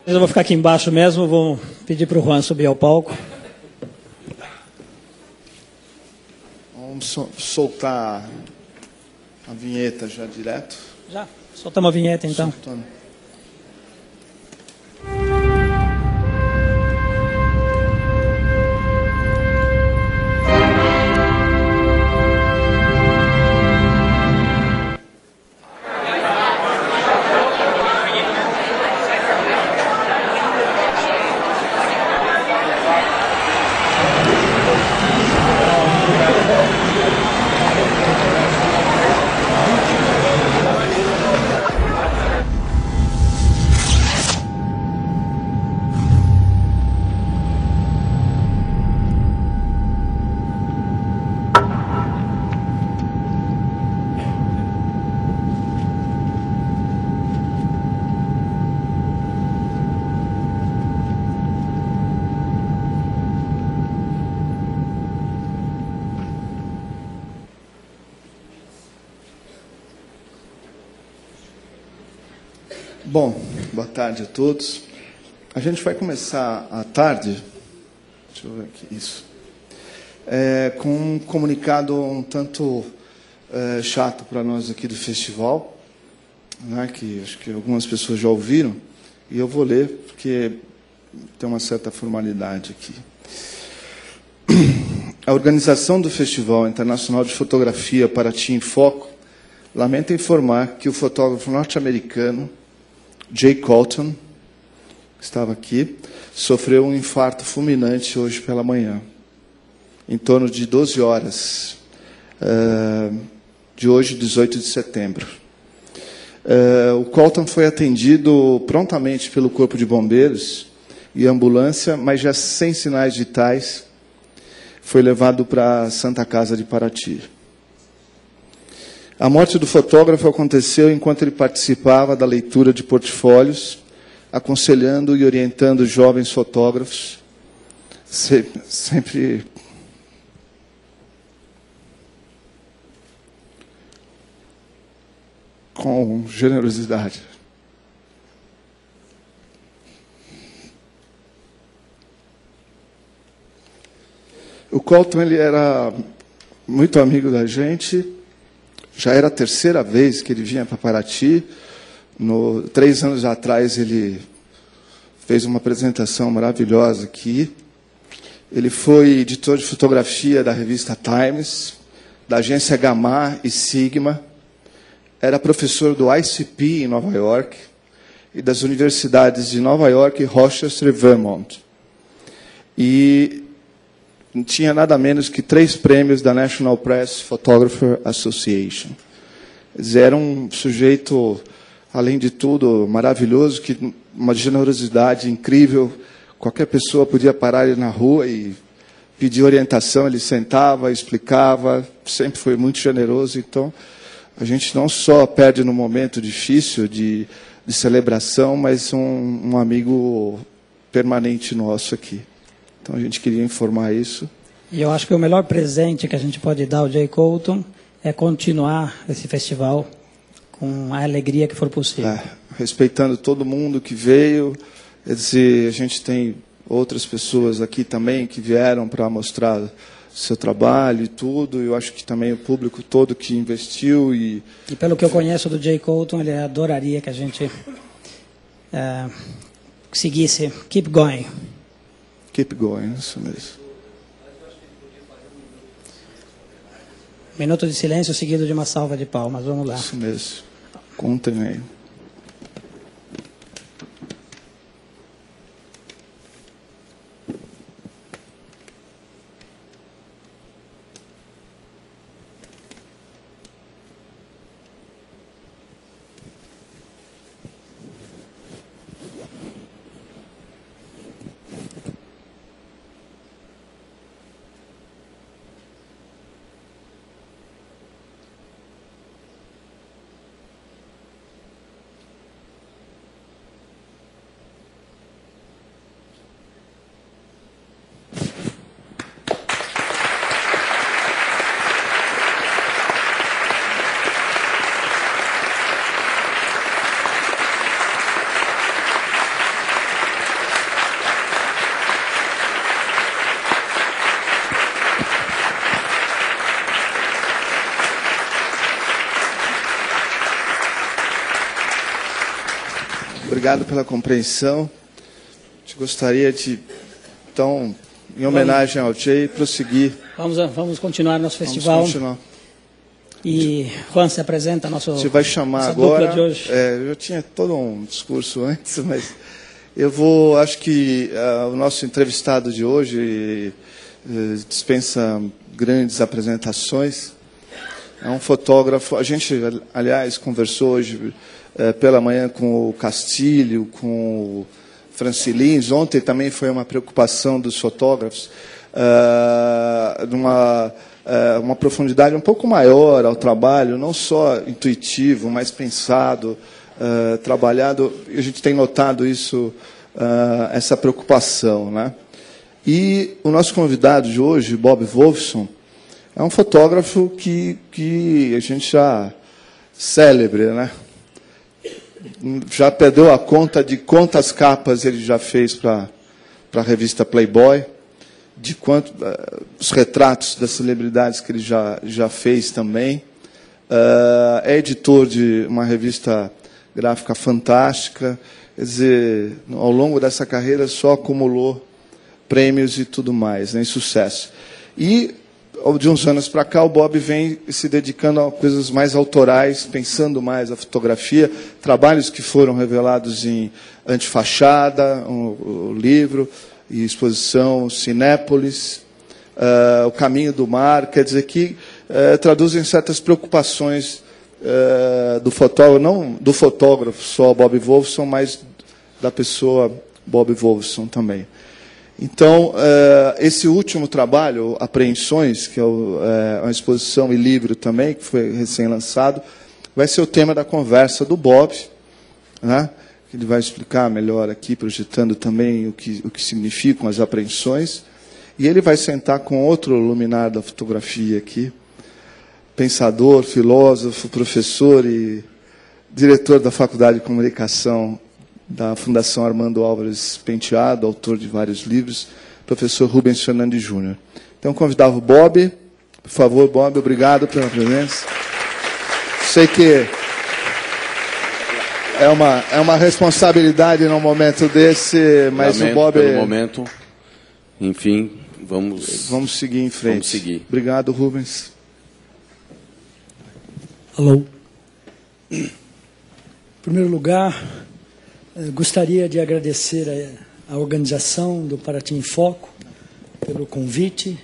Eu vou ficar aqui embaixo mesmo, vou pedir para o Juan subir ao palco. Vamos soltar a vinheta já direto. Já? Soltamos a vinheta então. Soltando. Bom, boa tarde a todos. A gente vai começar à tarde, deixa eu ver aqui, isso, com um comunicado um tanto chato para nós aqui do festival, né, que acho que algumas pessoas já ouviram, e eu vou ler porque tem uma certa formalidade aqui. A organização do Festival Internacional de Fotografia Paraty em Foco lamenta informar que o fotógrafo norte-americano Jay Colton, que estava aqui, sofreu um infarto fulminante hoje pela manhã, em torno de 12 horas, de hoje, 18 de setembro. O Colton foi atendido prontamente pelo Corpo de Bombeiros e ambulância, mas já sem sinais vitais, foi levado para a Santa Casa de Paraty. A morte do fotógrafo aconteceu enquanto ele participava da leitura de portfólios, aconselhando e orientando jovens fotógrafos, sempre com generosidade. O Colton, ele era muito amigo da gente. Já era a terceira vez que ele vinha para Paraty. 3 anos atrás, ele fez uma apresentação maravilhosa aqui. Ele foi editor de fotografia da revista Times, da agência Gamma e Sigma. Era professor do ICP em Nova York e das universidades de Nova York, Rochester e Vermont. E tinha nada menos que 3 prêmios da National Press Photographer Association. Era um sujeito, além de tudo, maravilhoso, que uma generosidade incrível. Qualquer pessoa podia parar ele na rua e pedir orientação, ele sentava, explicava, sempre foi muito generoso. Então, a gente não só perde no momento difícil de celebração, mas um amigo permanente nosso aqui. Então, a gente queria informar isso. E eu acho que o melhor presente que a gente pode dar ao Jay Colton é continuar esse festival com a alegria que for possível. Respeitando todo mundo que veio. Quer dizer, a gente tem outras pessoas aqui também que vieram para mostrar seu trabalho e tudo. Eu acho que também o público todo que investiu. E pelo que eu conheço do Jay Colton, ele adoraria que a gente seguisse. Keep going. Keep going, isso mesmo. Minuto de silêncio seguido de uma salva de palmas. Vamos lá. Isso mesmo. Contem aí. obrigado pela compreensão. A gente gostaria de, então, em homenagem ao Jay, prosseguir. Vamos continuar nosso festival. Vamos continuar. E Juan se apresenta Você vai chamar agora. De hoje. Eu tinha todo um discurso antes, mas eu vou. Acho que o nosso entrevistado de hoje dispensa grandes apresentações. É um fotógrafo. A gente, aliás, conversou hoje pela manhã com o Castilho, com o Francilins. Ontem também foi uma preocupação dos fotógrafos, uma profundidade um pouco maior ao trabalho, não só intuitivo, mas pensado, trabalhado. A gente tem notado isso, essa preocupação, né? E o nosso convidado de hoje, Bob Wolfson, é um fotógrafo que a gente já célebre, né? Já perdeu a conta de quantas capas ele já fez para a revista Playboy, de os retratos das celebridades que ele já fez também. É editor de uma revista gráfica fantástica. Quer dizer, ao longo dessa carreira só acumulou prêmios e tudo mais, né, e sucesso. E, de uns anos para cá, o Bob vem se dedicando a coisas mais autorais, pensando mais a fotografia, trabalhos que foram revelados em Antifachada, o livro e exposição Cinépolis, O Caminho do Mar, quer dizer que traduzem certas preocupações do fotógrafo, não do fotógrafo só Bob Wolfson, mas da pessoa Bob Wolfson também. Então, esse último trabalho, Apreensões, que é uma exposição e livro também, que foi recém-lançado, vai ser o tema da conversa do Bob, né? Ele vai explicar melhor aqui, projetando também o que significam as apreensões. E ele vai sentar com outro luminar da fotografia aqui, pensador, filósofo, professor e diretor da Faculdade de Comunicação da Fundação Armando Álvares Penteado, autor de vários livros, professor Rubens Fernandes Júnior. Então, convidava o Bob. Por favor, Bob, obrigado pela presença. Sei que é uma responsabilidade num momento desse, mas Lamento o Bob... pelo momento, enfim, vamos seguir em frente. Vamos seguir. Obrigado, Rubens. Alô. Em primeiro lugar, gostaria de agradecer a organização do Paraty em Foco pelo convite.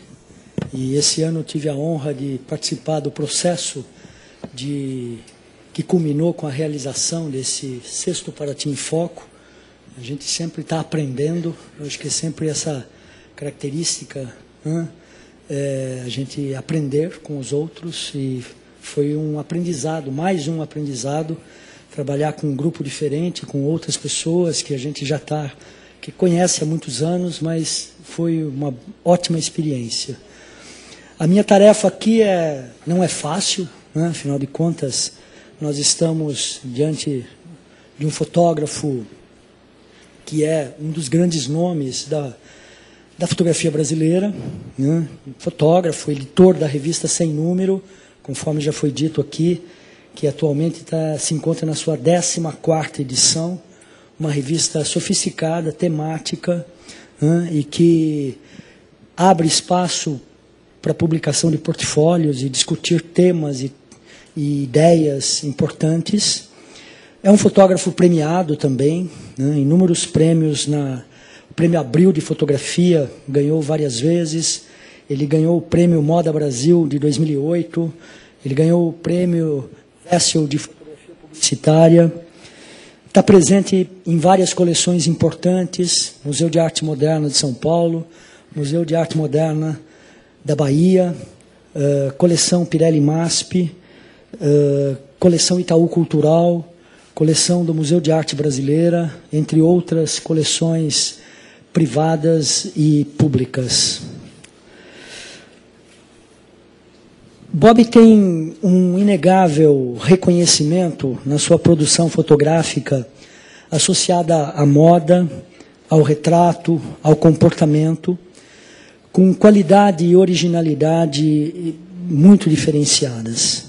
E esse ano eu tive a honra de participar do processo que culminou com a realização desse 6º Paraty em Foco. A gente sempre está aprendendo, eu acho que é sempre essa característica, né? A gente aprender com os outros, e foi um aprendizado, mais um aprendizado, trabalhar com um grupo diferente, com outras pessoas que a gente que conhece há muitos anos, mas foi uma ótima experiência. A minha tarefa aqui não é fácil, né? Afinal de contas, nós estamos diante de um fotógrafo que é um dos grandes nomes da fotografia brasileira, né? Fotógrafo, editor da revista Sem Número, conforme já foi dito aqui, que atualmente se encontra na sua 14ª edição, uma revista sofisticada, temática, né? E que abre espaço para publicação de portfólios e discutir temas e ideias importantes. É um fotógrafo premiado também, né? Inúmeros prêmios. O Prêmio Abril de Fotografia ganhou várias vezes. Ele ganhou o Prêmio Moda Brasil de 2008. Ele ganhou o Prêmio Vessel de Fotografia Publicitária. Está presente em várias coleções importantes: Museu de Arte Moderna de São Paulo, Museu de Arte Moderna da Bahia, coleção Pirelli MASP, coleção Itaú Cultural, coleção do Museu de Arte Brasileira, entre outras coleções privadas e públicas. Bob tem um inegável reconhecimento na sua produção fotográfica associada à moda, ao retrato, ao comportamento, com qualidade e originalidade muito diferenciadas.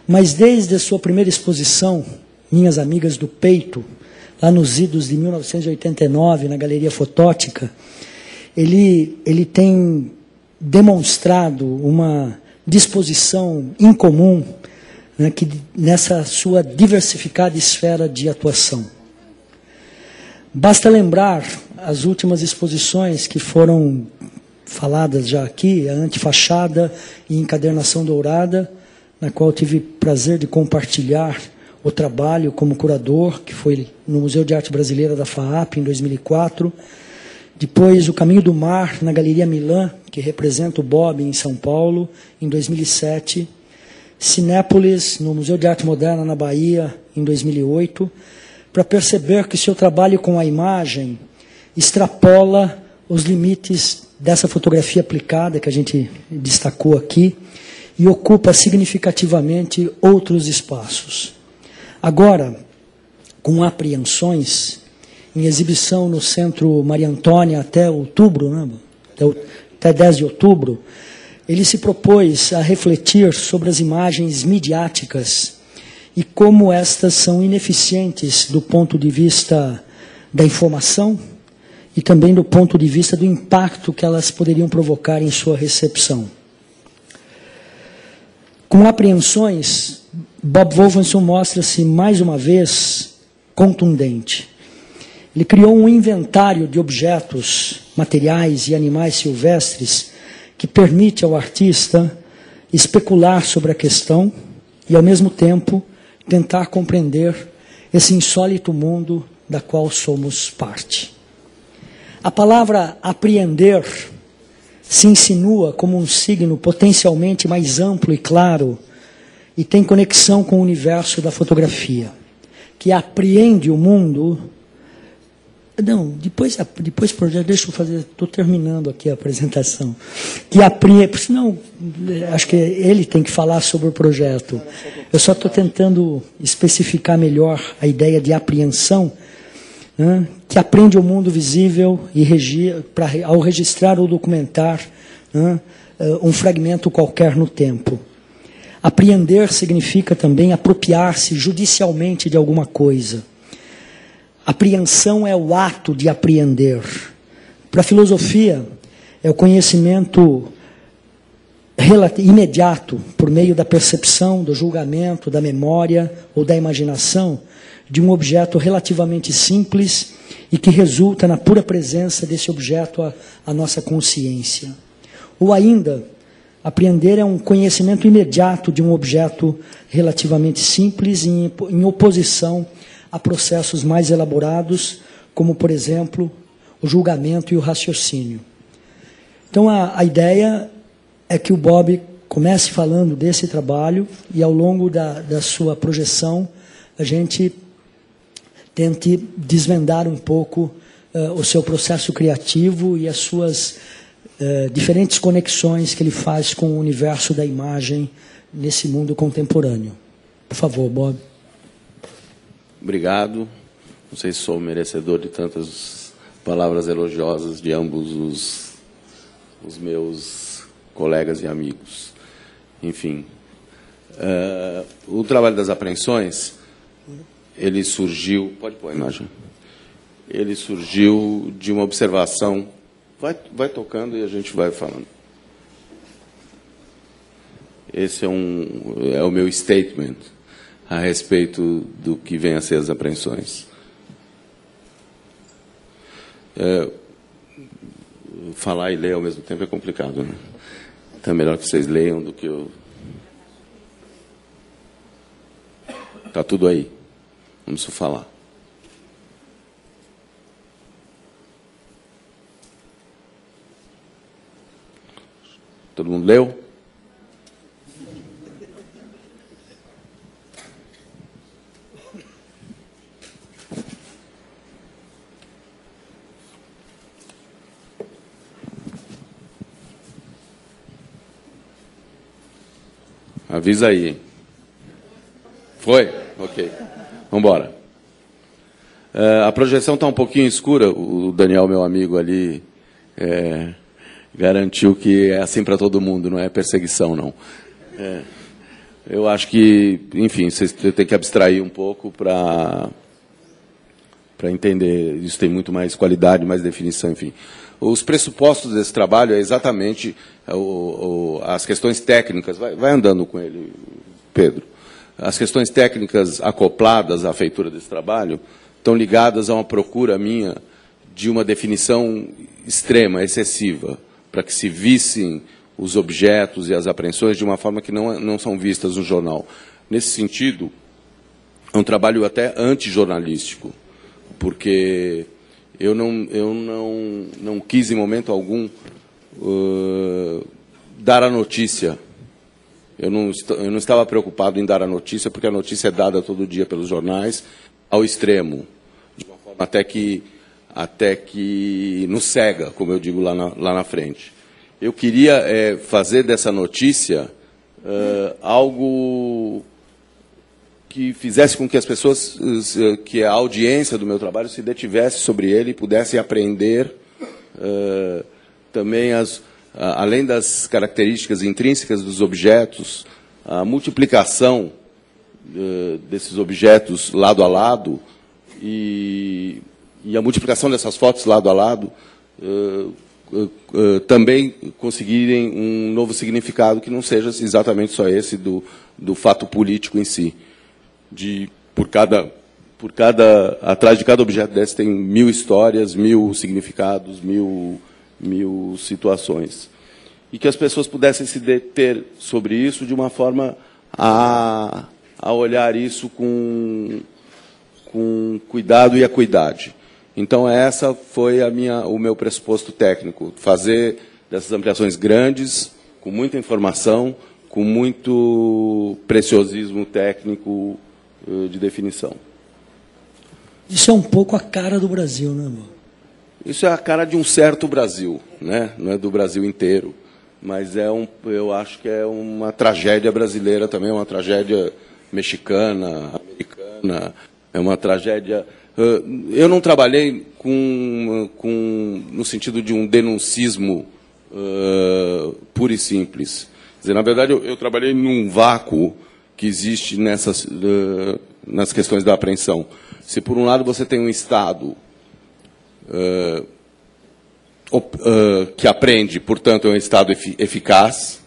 Mas desde a sua primeira exposição, Minhas Amigas do Peito, lá nos idos de 1989, na Galeria Fotótica, ele tem demonstrado uma disposição incomum, né, nessa sua diversificada esfera de atuação. Basta lembrar as últimas exposições que foram faladas já aqui, a Antifachada e Encadernação Dourada, na qual tive prazer de compartilhar o trabalho como curador, que foi no Museu de Arte Brasileira da FAAP, em 2004. Depois, O Caminho do Mar, na Galeria Milan, que representa o Bob, em São Paulo, em 2007. Cinépolis, no Museu de Arte Moderna, na Bahia, em 2008, para perceber que seu trabalho com a imagem extrapola os limites dessa fotografia aplicada, que a gente destacou aqui, e ocupa significativamente outros espaços. Agora, com Apreensões, em exibição no Centro Maria Antônia até outubro, né? Até 10 de outubro, ele se propôs a refletir sobre as imagens midiáticas e como estas são ineficientes do ponto de vista da informação e também do ponto de vista do impacto que elas poderiam provocar em sua recepção. Com Apreensões, Bob Wolfensohn mostra-se mais uma vez contundente. Ele criou um inventário de objetos, materiais e animais silvestres que permite ao artista especular sobre a questão e, ao mesmo tempo, tentar compreender esse insólito mundo da qual somos parte. A palavra apreender se insinua como um signo potencialmente mais amplo e claro e tem conexão com o universo da fotografia, que apreende o mundo. Não, depois deixa eu fazer, estou terminando aqui a apresentação. Que apreende, senão, acho que ele tem que falar sobre o projeto. Eu só estou tentando especificar melhor a ideia de apreensão, né, que apreende o mundo visível e ao registrar ou documentar, né, um fragmento qualquer no tempo. Apreender significa também apropriar-se judicialmente de alguma coisa. Apreensão é o ato de apreender. Para a filosofia, é o conhecimento imediato, por meio da percepção, do julgamento, da memória ou da imaginação, de um objeto relativamente simples e que resulta na pura presença desse objeto à nossa consciência. Ou ainda, apreender é um conhecimento imediato de um objeto relativamente simples em oposição a processos mais elaborados, como, por exemplo, o julgamento e o raciocínio. Então, a ideia é que o Bob comece falando desse trabalho e, ao longo da sua projeção, a gente tente desvendar um pouco o seu processo criativo e as suas diferentes conexões que ele faz com o universo da imagem nesse mundo contemporâneo. Por favor, Bob. Obrigado. Não sei se sou merecedor de tantas palavras elogiosas de ambos os meus colegas e amigos. Enfim, o trabalho das apreensões, ele surgiu... Pode pôr a imagem. Ele surgiu de uma observação... Vai tocando e a gente vai falando. Esse é o meu statement a respeito do que vem a ser as apreensões. Falar e ler ao mesmo tempo é complicado, né? Então é melhor que vocês leiam do que eu... Está tudo aí. Vamos só falar. Todo mundo leu? Avisa aí. Foi? Ok. Vamos embora. A projeção está um pouquinho escura. O Daniel, meu amigo ali, garantiu que é assim para todo mundo, não é perseguição, não. Eu acho que, enfim, vocês têm que abstrair um pouco para entender. Isso tem muito mais qualidade, mais definição, enfim. Os pressupostos desse trabalho é exatamente as questões técnicas. Vai andando com ele, Pedro. As questões técnicas acopladas à feitura desse trabalho estão ligadas a uma procura minha de uma definição extrema, excessiva, para que se vissem os objetos e as apreensões de uma forma que não são vistas no jornal. Nesse sentido, é um trabalho até antijornalístico, porque eu não quis, em momento algum, dar a notícia. Eu não estava preocupado em dar a notícia, porque a notícia é dada todo dia pelos jornais ao extremo, de uma forma até que nos cega, como eu digo lá na frente. Eu queria fazer dessa notícia algo que fizesse com que as pessoas, que a audiência do meu trabalho se detivesse sobre ele e pudesse aprender também, além das características intrínsecas dos objetos, a multiplicação desses objetos lado a lado e a multiplicação dessas fotos lado a lado também conseguirem um novo significado que não seja exatamente só esse do fato político em si. Atrás de cada objeto desse tem 1000 histórias, 1000 significados, 1000 situações. E que as pessoas pudessem se deter sobre isso de uma forma a olhar isso com cuidado e acuidade. Então, essa foi o meu pressuposto técnico, fazer dessas ampliações grandes, com muita informação, com muito preciosismo técnico de definição. Isso é um pouco a cara do Brasil, né, amor? Isso é a cara de um certo Brasil, né? Não é do Brasil inteiro, mas eu acho que é uma tragédia brasileira também, uma tragédia mexicana, americana, é uma tragédia... Eu não trabalhei no sentido de um denuncismo puro e simples. Quer dizer, na verdade, eu trabalhei num vácuo que existe nas questões da apreensão. Se, por um lado, você tem um Estado que apreende, portanto, é um Estado eficaz,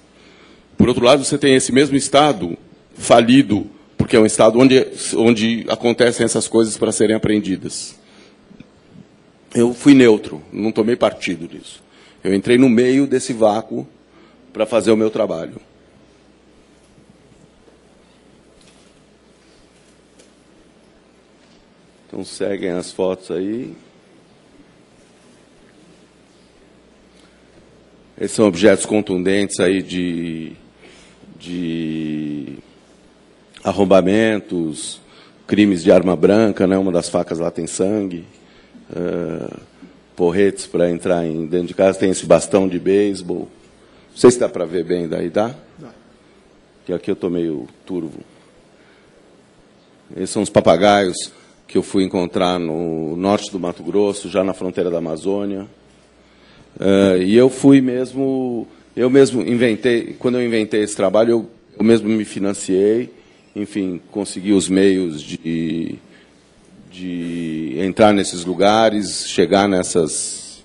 por outro lado, você tem esse mesmo Estado falido, porque é um Estado onde acontecem essas coisas para serem apreendidas. Eu fui neutro, não tomei partido disso. Eu entrei no meio desse vácuo para fazer o meu trabalho. Então, seguem as fotos aí. Esses são objetos contundentes aí de arrombamentos, crimes de arma branca, né? Uma das facas lá tem sangue, porretes para entrar dentro de casa, tem esse bastão de beisebol. Não sei se dá para ver bem daí, dá? Dá. Que aqui eu estou meio turvo. Esses são os papagaios que eu fui encontrar no norte do Mato Grosso, já na fronteira da Amazônia. E eu mesmo inventei, quando eu inventei esse trabalho, eu mesmo me financiei, enfim, consegui os meios de entrar nesses lugares, chegar nesses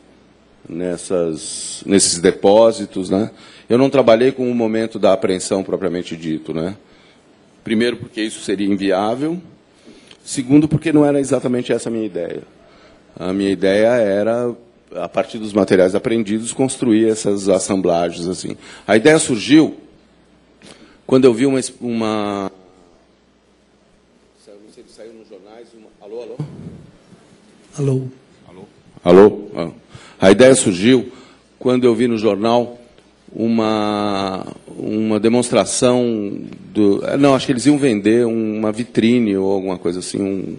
depósitos, né? Eu não trabalhei com o momento da apreensão propriamente dito, né? Primeiro, porque isso seria inviável. Segundo, porque não era exatamente essa a minha ideia. A minha ideia era, a partir dos materiais apreendidos, construir essas assemblagens assim. A ideia surgiu quando eu vi uma não sei se saiu nos jornais, alô? Alô? Alô? Ah. A ideia surgiu quando eu vi no jornal uma demonstração não, acho que eles iam vender uma vitrine ou alguma coisa assim,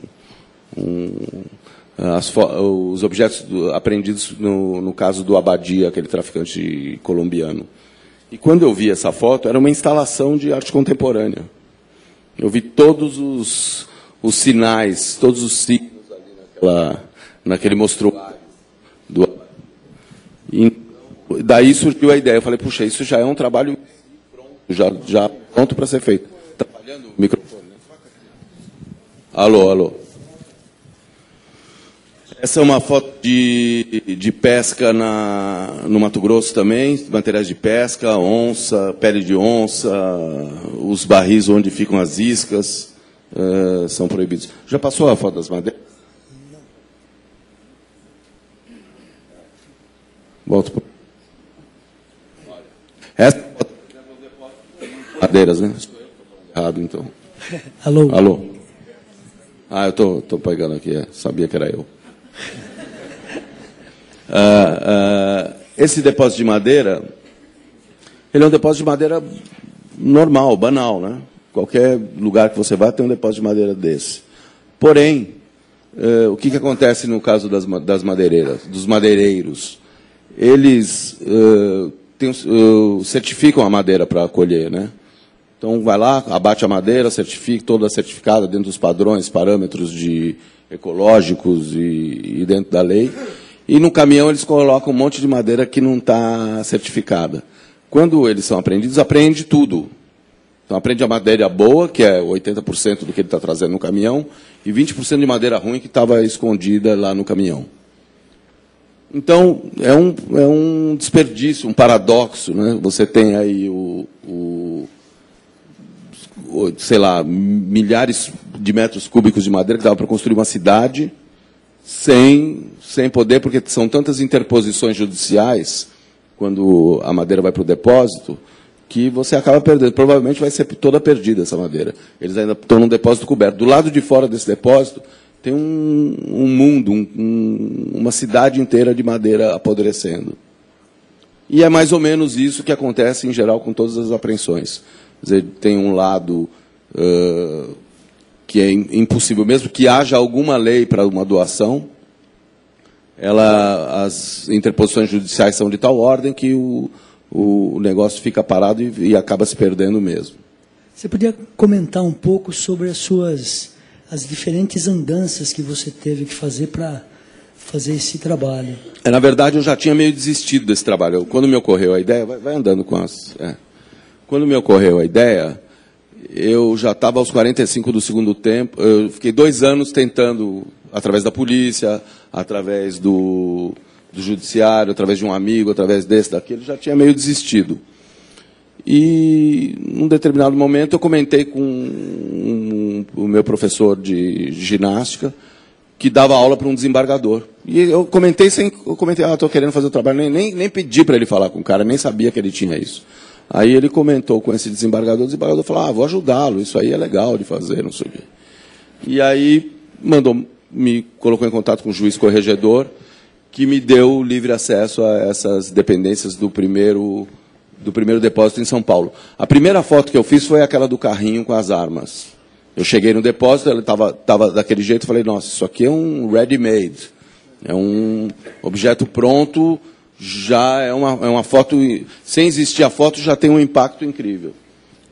os objetos apreendidos no caso do Abadia, aquele traficante colombiano. E quando eu vi essa foto, era uma instalação de arte contemporânea. Eu vi todos os sinais, todos os signos ali naquele mostruário do Abadia. E daí surgiu a ideia. Eu falei, puxa, isso já é um trabalho pronto, já pronto para ser feito. Está falhando o microfone, né? Alô? Essa é uma foto de pesca no Mato Grosso também, materiais de pesca, onça, pele de onça, os barris onde ficam as iscas são proibidos. Já passou a foto das madeiras? Não. Volto. Essa foto é madeiras, né? Errado, então. Alô? Alô? Ah, eu tô pegando aqui, sabia que era eu. Esse depósito de madeira, ele é um depósito de madeira normal, banal, né? Qualquer lugar que você vá tem um depósito de madeira desse. Porém, o que acontece no caso das madeireiras, dos madeireiros? Eles certificam a madeira para colher, né? Então, vai lá, abate a madeira, certifica, toda certificada dentro dos padrões, parâmetros ecológicos e dentro da lei. E no caminhão eles colocam um monte de madeira que não está certificada. Quando eles são apreendidos, apreende tudo. Então, aprende a madeira boa, que é 80% do que ele está trazendo no caminhão, e 20% de madeira ruim que estava escondida lá no caminhão. Então, é um desperdício, um paradoxo, né? Você tem aí sei lá, milhares de metros cúbicos de madeira que dava para construir uma cidade sem poder, porque são tantas interposições judiciais quando a madeira vai para o depósito, que você acaba perdendo. Provavelmente vai ser toda perdida essa madeira. Eles ainda estão num depósito coberto. Do lado de fora desse depósito tem um mundo, uma cidade inteira de madeira apodrecendo. E é mais ou menos isso que acontece, em geral, com todas as apreensões. Quer dizer, tem um lado que é impossível, mesmo que haja alguma lei para uma doação, as interposições judiciais são de tal ordem que o negócio fica parado e acaba se perdendo mesmo. Você podia comentar um pouco sobre as diferentes andanças que você teve que fazer para fazer esse trabalho? Na verdade, eu já tinha meio desistido desse trabalho. Quando me ocorreu a ideia, vai andando com as... Quando me ocorreu a ideia, eu já estava aos 45 do segundo tempo. Eu fiquei 2 anos tentando, através da polícia, através do judiciário, através de um amigo, através desse, daquele, já tinha meio desistido. E, num determinado momento, eu comentei com o meu professor de ginástica, que dava aula para um desembargador. E eu comentei, estou querendo fazer o trabalho, nem pedi para ele falar com o cara, nem sabia que ele tinha isso. Aí ele comentou com esse desembargador, o desembargador falou, vou ajudá-lo, isso aí é legal de fazer, não sei o quê. E aí me colocou em contato com o juiz corregedor, que me deu livre acesso a essas dependências do primeiro depósito em São Paulo. A primeira foto que eu fiz foi aquela do carrinho com as armas. Eu cheguei no depósito, ele estava daquele jeito, e falei, nossa, isso aqui é um ready-made, é um objeto pronto, já é uma foto, sem existir a foto, já tem um impacto incrível.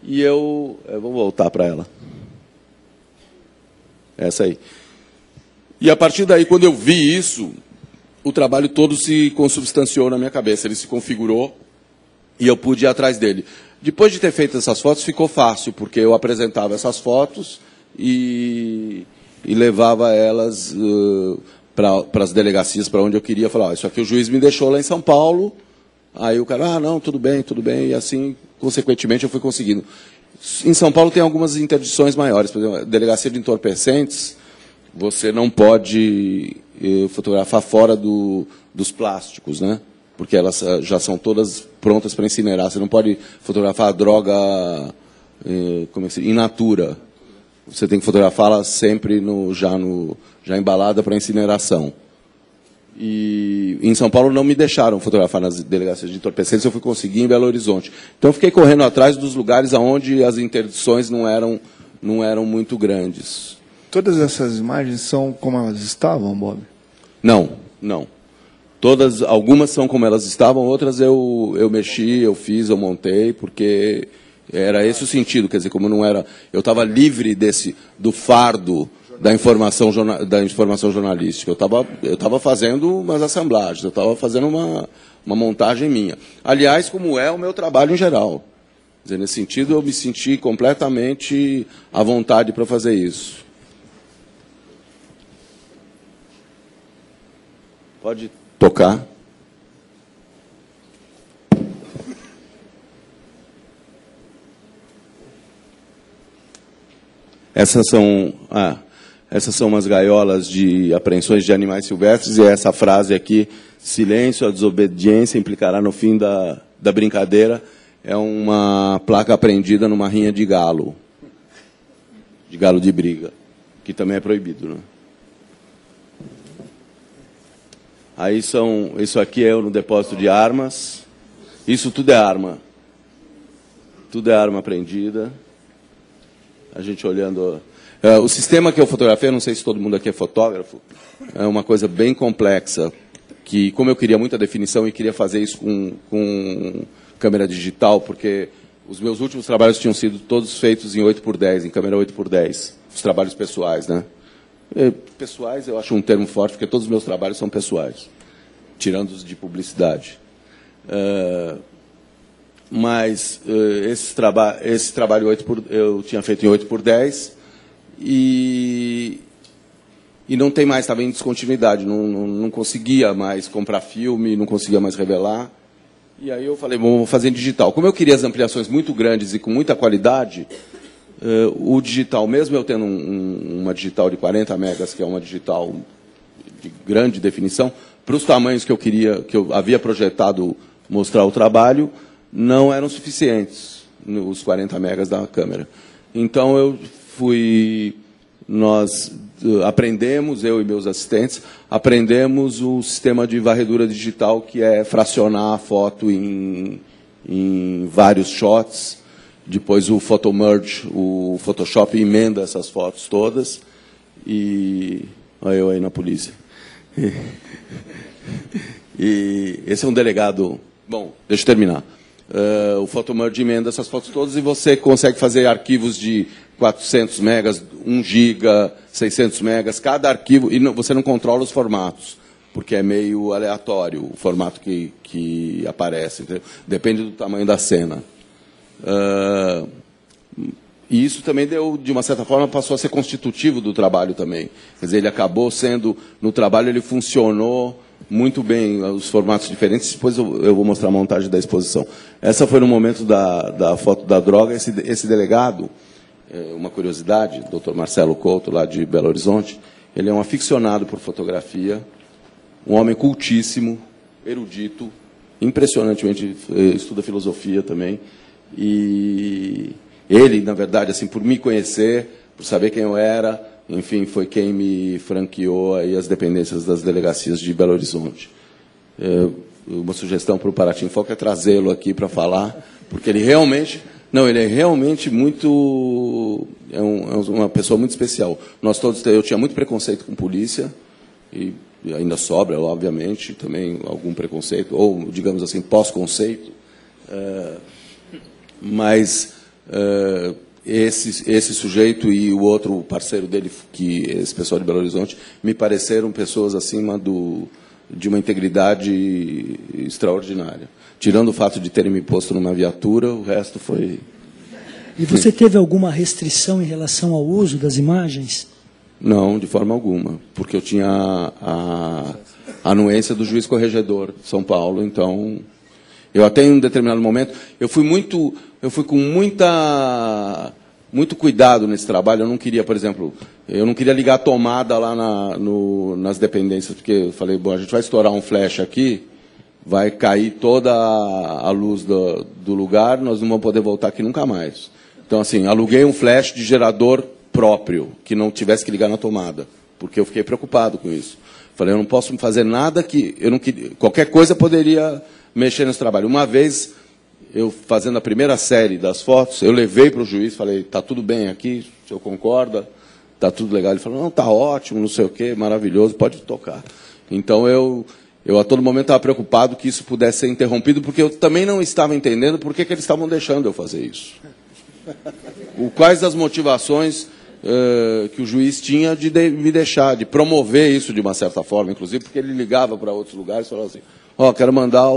E eu vou voltar para ela. Essa aí. E a partir daí, quando eu vi isso, o trabalho todo se consubstanciou na minha cabeça, ele se configurou e eu pude ir atrás dele. Depois de ter feito essas fotos, ficou fácil, porque eu apresentava essas fotos e levava elas para as delegacias, para onde eu queria. Falar, isso aqui o juiz me deixou lá em São Paulo. Aí o cara, não, tudo bem. E assim, consequentemente, eu fui conseguindo. Em São Paulo tem algumas interdições maiores. Por exemplo, a delegacia de entorpecentes, você não pode fotografar fora dos plásticos, né? Porque elas já são todas prontas para incinerar. Você não pode fotografar a droga in natura. Você tem que fotografá-la sempre já embalada para incineração. E em São Paulo não me deixaram fotografar nas delegacias de entorpecentes, eu fui conseguir em Belo Horizonte. Então eu fiquei correndo atrás dos lugares onde as interdições não eram muito grandes. Todas essas imagens são como elas estavam, Bob? Não. Algumas são como elas estavam, outras eu mexi, eu fiz, eu montei, porque era esse o sentido, quer dizer, como não era, eu estava livre do fardo da informação jornalística. Eu estava fazendo umas assemblagens, eu estava fazendo uma montagem minha. Aliás, como é o meu trabalho em geral. Quer dizer, nesse sentido, eu me senti completamente à vontade para fazer isso. Pode tocar. Essas são umas gaiolas de apreensões de animais silvestres, e essa frase aqui, silêncio, a desobediência implicará no fim da brincadeira, é uma placa apreendida numa rinha de galo de briga, que também é proibido, né? Aí isso aqui é no depósito de armas, isso tudo é arma apreendida. A gente olhando... o sistema que eu fotografei, eu não sei se todo mundo aqui é fotógrafo, é uma coisa bem complexa, que, como eu queria muita definição e queria fazer isso com câmera digital, porque os meus últimos trabalhos tinham sido todos feitos em 8x10, em câmera 8x10, os trabalhos pessoais, né? Pessoais, eu acho um termo forte, porque todos os meus trabalhos são pessoais, tirando os de publicidade. Mas esse trabalho eu tinha feito em 8x10 e não tem mais, estava em descontinuidade, não conseguia mais comprar filme, não conseguia mais revelar. E aí eu falei, bom, vou fazer em digital. Como eu queria as ampliações muito grandes e com muita qualidade, o digital, mesmo eu tendo uma digital de 40 megas, que é uma digital de grande definição, para os tamanhos que eu havia projetado mostrar o trabalho, não eram suficientes os 40 megas da câmera. Então nós aprendemos, eu e meus assistentes, aprendemos o sistema de varredura digital, que é fracionar a foto em vários shots. Depois o Photomerge, o Photoshop emenda essas fotos todas. E olha eu aí na polícia. E esse é um delegado... Bom, deixa eu terminar. O Photomerge emenda essas fotos todas e você consegue fazer arquivos de 400 megas, 1 giga, 600 megas, cada arquivo, e você não controla os formatos, porque é meio aleatório o formato que aparece, entendeu? Depende do tamanho da cena. E isso também deu, de uma certa forma, passou a ser constitutivo do trabalho também. Quer dizer, ele acabou sendo, no trabalho ele funcionou muito bem, os formatos diferentes. Depois eu vou mostrar a montagem da exposição. Essa foi no momento da foto da droga. Esse delegado, uma curiosidade, o Dr. Marcelo Couto, lá de Belo Horizonte, ele é um aficionado por fotografia, um homem cultíssimo, erudito, impressionantemente estuda filosofia também. E ele, na verdade, assim, por me conhecer, por saber quem eu era, enfim, foi quem me franqueou aí as dependências das delegacias de Belo Horizonte. Uma sugestão para o Paraty em Foco é trazê-lo aqui para falar, porque ele realmente... Não, ele é realmente muito... É uma pessoa muito especial. Eu tinha muito preconceito com polícia, e ainda sobra, obviamente, também algum preconceito, ou, digamos assim, pós-conceito. Mas esse sujeito e o outro parceiro dele, esse pessoal de Belo Horizonte, me pareceram pessoas acima de uma integridade extraordinária. Tirando o fato de terem me posto numa viatura, o resto foi... E você teve alguma restrição em relação ao uso das imagens? Não, de forma alguma, porque eu tinha a anuência do juiz corregedor de São Paulo, então... Eu até em um determinado momento, eu fui com muito cuidado nesse trabalho. Eu não queria, por exemplo, ligar a tomada lá nas dependências, porque eu falei, bom, a gente vai estourar um flash aqui, vai cair toda a luz do lugar, nós não vamos poder voltar aqui nunca mais. Então, assim, aluguei um flash de gerador próprio, que não tivesse que ligar na tomada, porque eu fiquei preocupado com isso. Falei, eu não posso fazer nada que... qualquer coisa poderia... mexer nesse trabalho. Uma vez, eu fazendo a primeira série das fotos, eu levei para o juiz, falei, está tudo bem aqui, o senhor concorda? Está tudo legal? Ele falou, não, está ótimo, não sei o quê, maravilhoso, pode tocar. Então, eu a todo momento estava preocupado que isso pudesse ser interrompido, porque eu também não estava entendendo por que eles estavam deixando eu fazer isso. Quais as motivações que o juiz tinha de me deixar, de promover isso de uma certa forma, inclusive, porque ele ligava para outros lugares e falava assim, quero mandar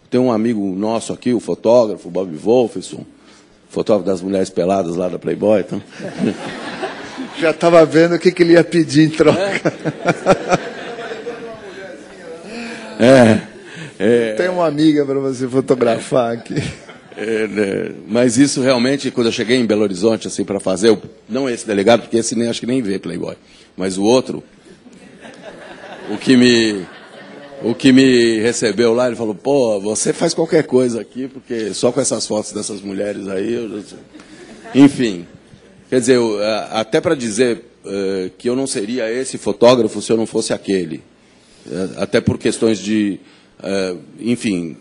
tem um amigo nosso aqui, o fotógrafo, Bob Wolferson, fotógrafo das mulheres peladas lá da Playboy. Então... Já estava vendo o que ele ia pedir em troca. Tem uma amiga para você fotografar aqui. Mas isso realmente, quando eu cheguei em Belo Horizonte assim, para fazer, não esse delegado, porque esse nem, acho que nem vê Playboy, mas o outro, o que me recebeu lá, ele falou, pô, você faz qualquer coisa aqui, porque só com essas fotos dessas mulheres aí... Enfim, quer dizer, até para dizer que eu não seria esse fotógrafo se eu não fosse aquele. Até por questões de... enfim,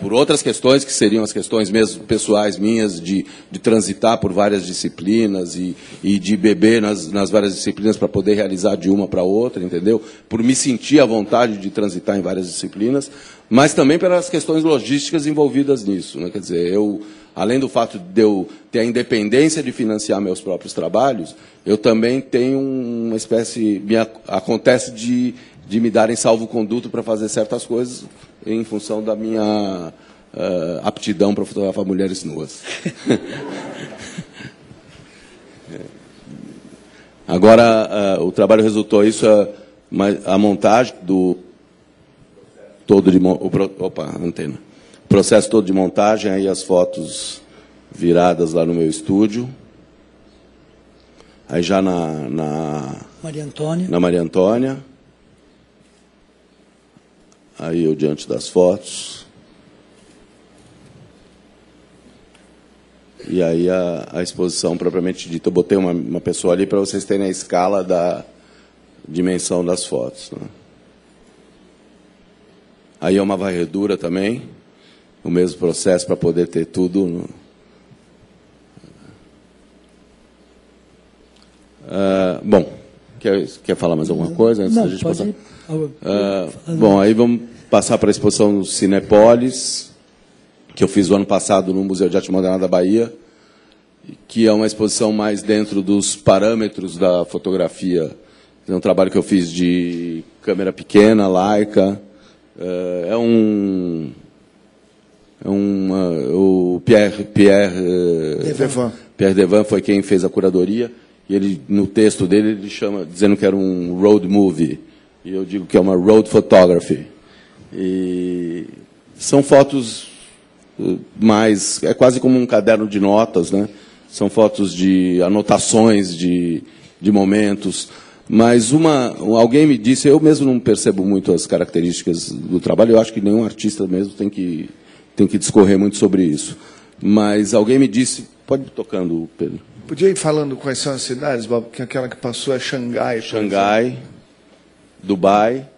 por outras questões que seriam as questões mesmo pessoais minhas, de transitar por várias disciplinas e de beber nas várias disciplinas para poder realizar de uma para outra, entendeu? Por me sentir à vontade de transitar em várias disciplinas, mas também pelas questões logísticas envolvidas nisso, né? Quer dizer, além do fato de eu ter a independência de financiar meus próprios trabalhos, eu também tenho uma espécie... acontece de me darem salvo-conduto para fazer certas coisas em função da minha aptidão para fotografar mulheres nuas. Agora, o trabalho resultou isso, a montagem do todo de... antena. O processo todo de montagem, aí as fotos viradas lá no meu estúdio. Aí já na Maria Antônia. Aí eu diante das fotos. E aí a exposição propriamente dita. Eu botei uma pessoa ali para vocês terem a escala da dimensão das fotos, né? Aí é uma varredura também. O mesmo processo para poder ter tudo. Bom, quer falar mais alguma coisa antes da gente passar? Bom, aí vamos passar para a exposição Cinépolis, que eu fiz o ano passado no Museu de Arte Moderna da Bahia, que é uma exposição mais dentro dos parâmetros da fotografia. É um trabalho que eu fiz de câmera pequena, Leica. O Pierre Devan foi quem fez a curadoria, e ele, no texto dele, ele chama, dizendo que era um road movie, e eu digo que é uma road photography. E são fotos mais... É quase como um caderno de notas, né? São fotos de anotações de momentos. Mas alguém me disse, eu mesmo não percebo muito as características do trabalho, eu acho que nenhum artista mesmo tem que discorrer muito sobre isso. Mas alguém me disse... Pode ir tocando, Pedro. Podia ir falando quais são as cidades, Bob? Porque aquela que passou é Xangai. Xangai, Dubai,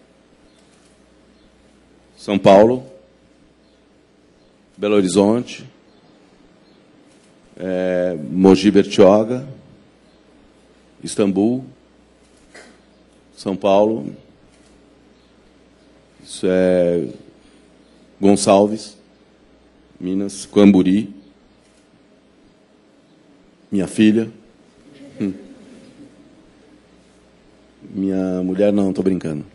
São Paulo, Belo Horizonte, Mogi Bertioga, Istambul, São Paulo, isso é Gonçalves, Minas, Camburi, minha filha, minha mulher, não, estou brincando.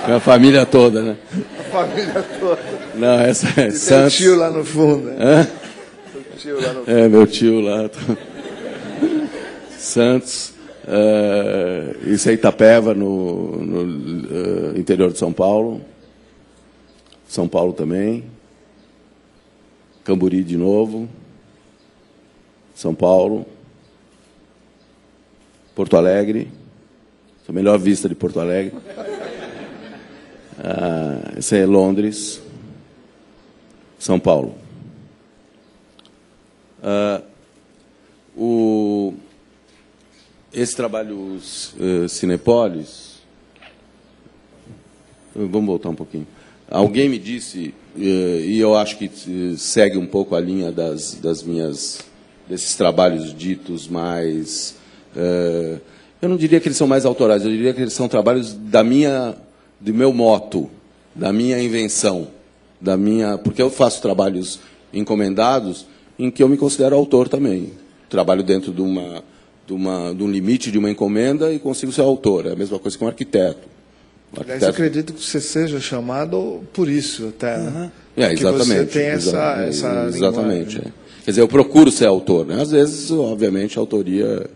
Minha família toda, né? A família toda. Não, essa é e Santos. Tem tio lá no fundo, né? Tio lá no fundo. Meu tio lá. Santos. Isso é Itapeva, no interior de São Paulo. São Paulo também. Camburi de novo. São Paulo. Porto Alegre. A melhor vista de Porto Alegre. Esse é Londres. São Paulo. Esse trabalho Cinépolis... Vamos voltar um pouquinho. Alguém me disse, e eu acho que segue um pouco a linha desses trabalhos ditos mais... eu não diria que eles são mais autorais, eu diria que eles são trabalhos do meu moto, da minha invenção, porque eu faço trabalhos encomendados em que eu me considero autor também. Trabalho dentro de um limite de uma encomenda e consigo ser autor. É a mesma coisa que um arquiteto. Aliás, eu acredito que você seja chamado por isso até. Uhum. Exatamente. Que você tem essa exatamente. Quer dizer, eu procuro ser autor, né? Às vezes, obviamente, a autoria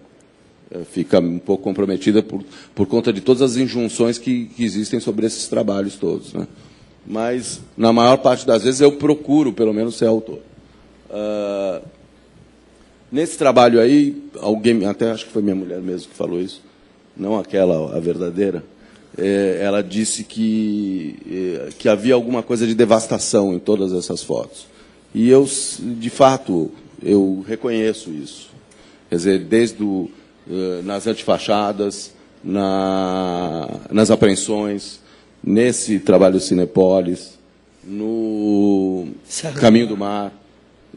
fica um pouco comprometida por conta de todas as injunções que existem sobre esses trabalhos todos, né? Mas, na maior parte das vezes, eu procuro, pelo menos, ser autor. Nesse trabalho aí, alguém, até acho que foi minha mulher mesmo que falou isso, não aquela, a verdadeira, ela disse que havia alguma coisa de devastação em todas essas fotos. E eu, de fato, eu reconheço isso. Quer dizer, desde nas antifachadas, nas apreensões, nesse trabalho do Cinépolis, no Caminho do Mar,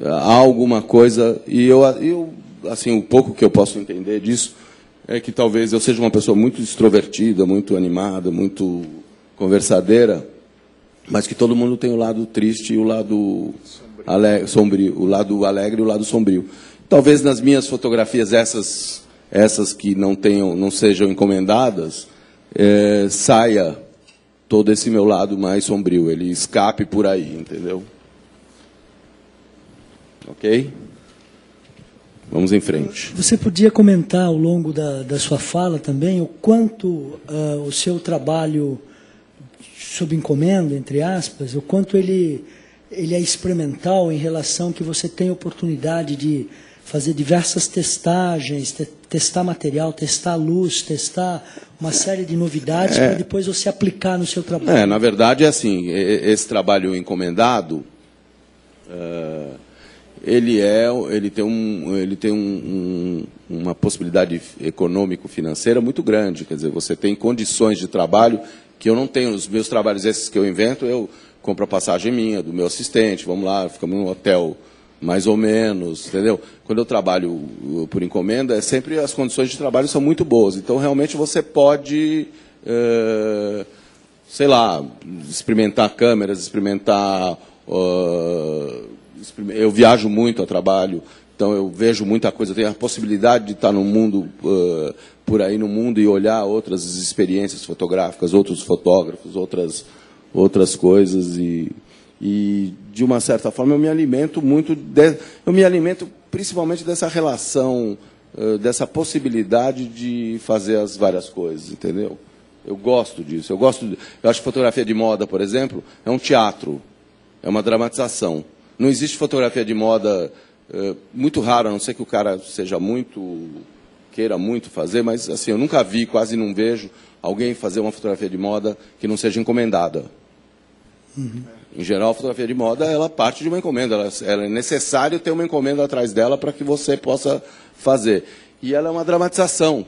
há alguma coisa, e eu assim, o pouco que eu posso entender disso é que talvez eu seja uma pessoa muito extrovertida, muito animada, muito conversadeira, mas que todo mundo tem o lado triste e o lado sombrio, o lado alegre e o lado sombrio. Talvez nas minhas fotografias, essas que não sejam encomendadas, saia todo esse meu lado mais sombrio, ele escape por aí, entendeu? Ok? Vamos em frente. Você podia comentar ao longo da sua fala também o quanto o seu trabalho sob encomenda, entre aspas, o quanto ele é experimental em relação que você tem oportunidade de fazer diversas testagens, testar material, testar luz, testar uma série de novidades para depois você aplicar no seu trabalho. Na verdade, é assim, esse trabalho encomendado, ele tem uma possibilidade econômico-financeira muito grande. Quer dizer, você tem condições de trabalho que eu não tenho. Os meus trabalhos, esses que eu invento, eu compro a passagem minha, do meu assistente, vamos lá, ficamos num hotel mais ou menos, entendeu? Quando eu trabalho por encomenda, sempre as condições de trabalho são muito boas. Então, realmente, você pode, sei lá, experimentar câmeras, experimentar... eu viajo muito a trabalho, então eu vejo muita coisa, eu tenho a possibilidade de estar no mundo, por aí no mundo, e olhar outras experiências fotográficas, outros fotógrafos, outras coisas, e de uma certa forma eu me alimento muito, eu me alimento principalmente dessa relação, dessa possibilidade de fazer as várias coisas, entendeu? Eu gosto disso, eu acho que fotografia de moda, por exemplo, é um teatro, é uma dramatização. Não existe fotografia de moda, muito raro, a não ser que o cara queira muito fazer, mas assim, eu nunca vi, quase não vejo alguém fazer uma fotografia de moda que não seja encomendada. Uhum. Em geral, a fotografia de moda, ela parte de uma encomenda, ela é necessário ter uma encomenda atrás dela para que você possa fazer. E ela é uma dramatização.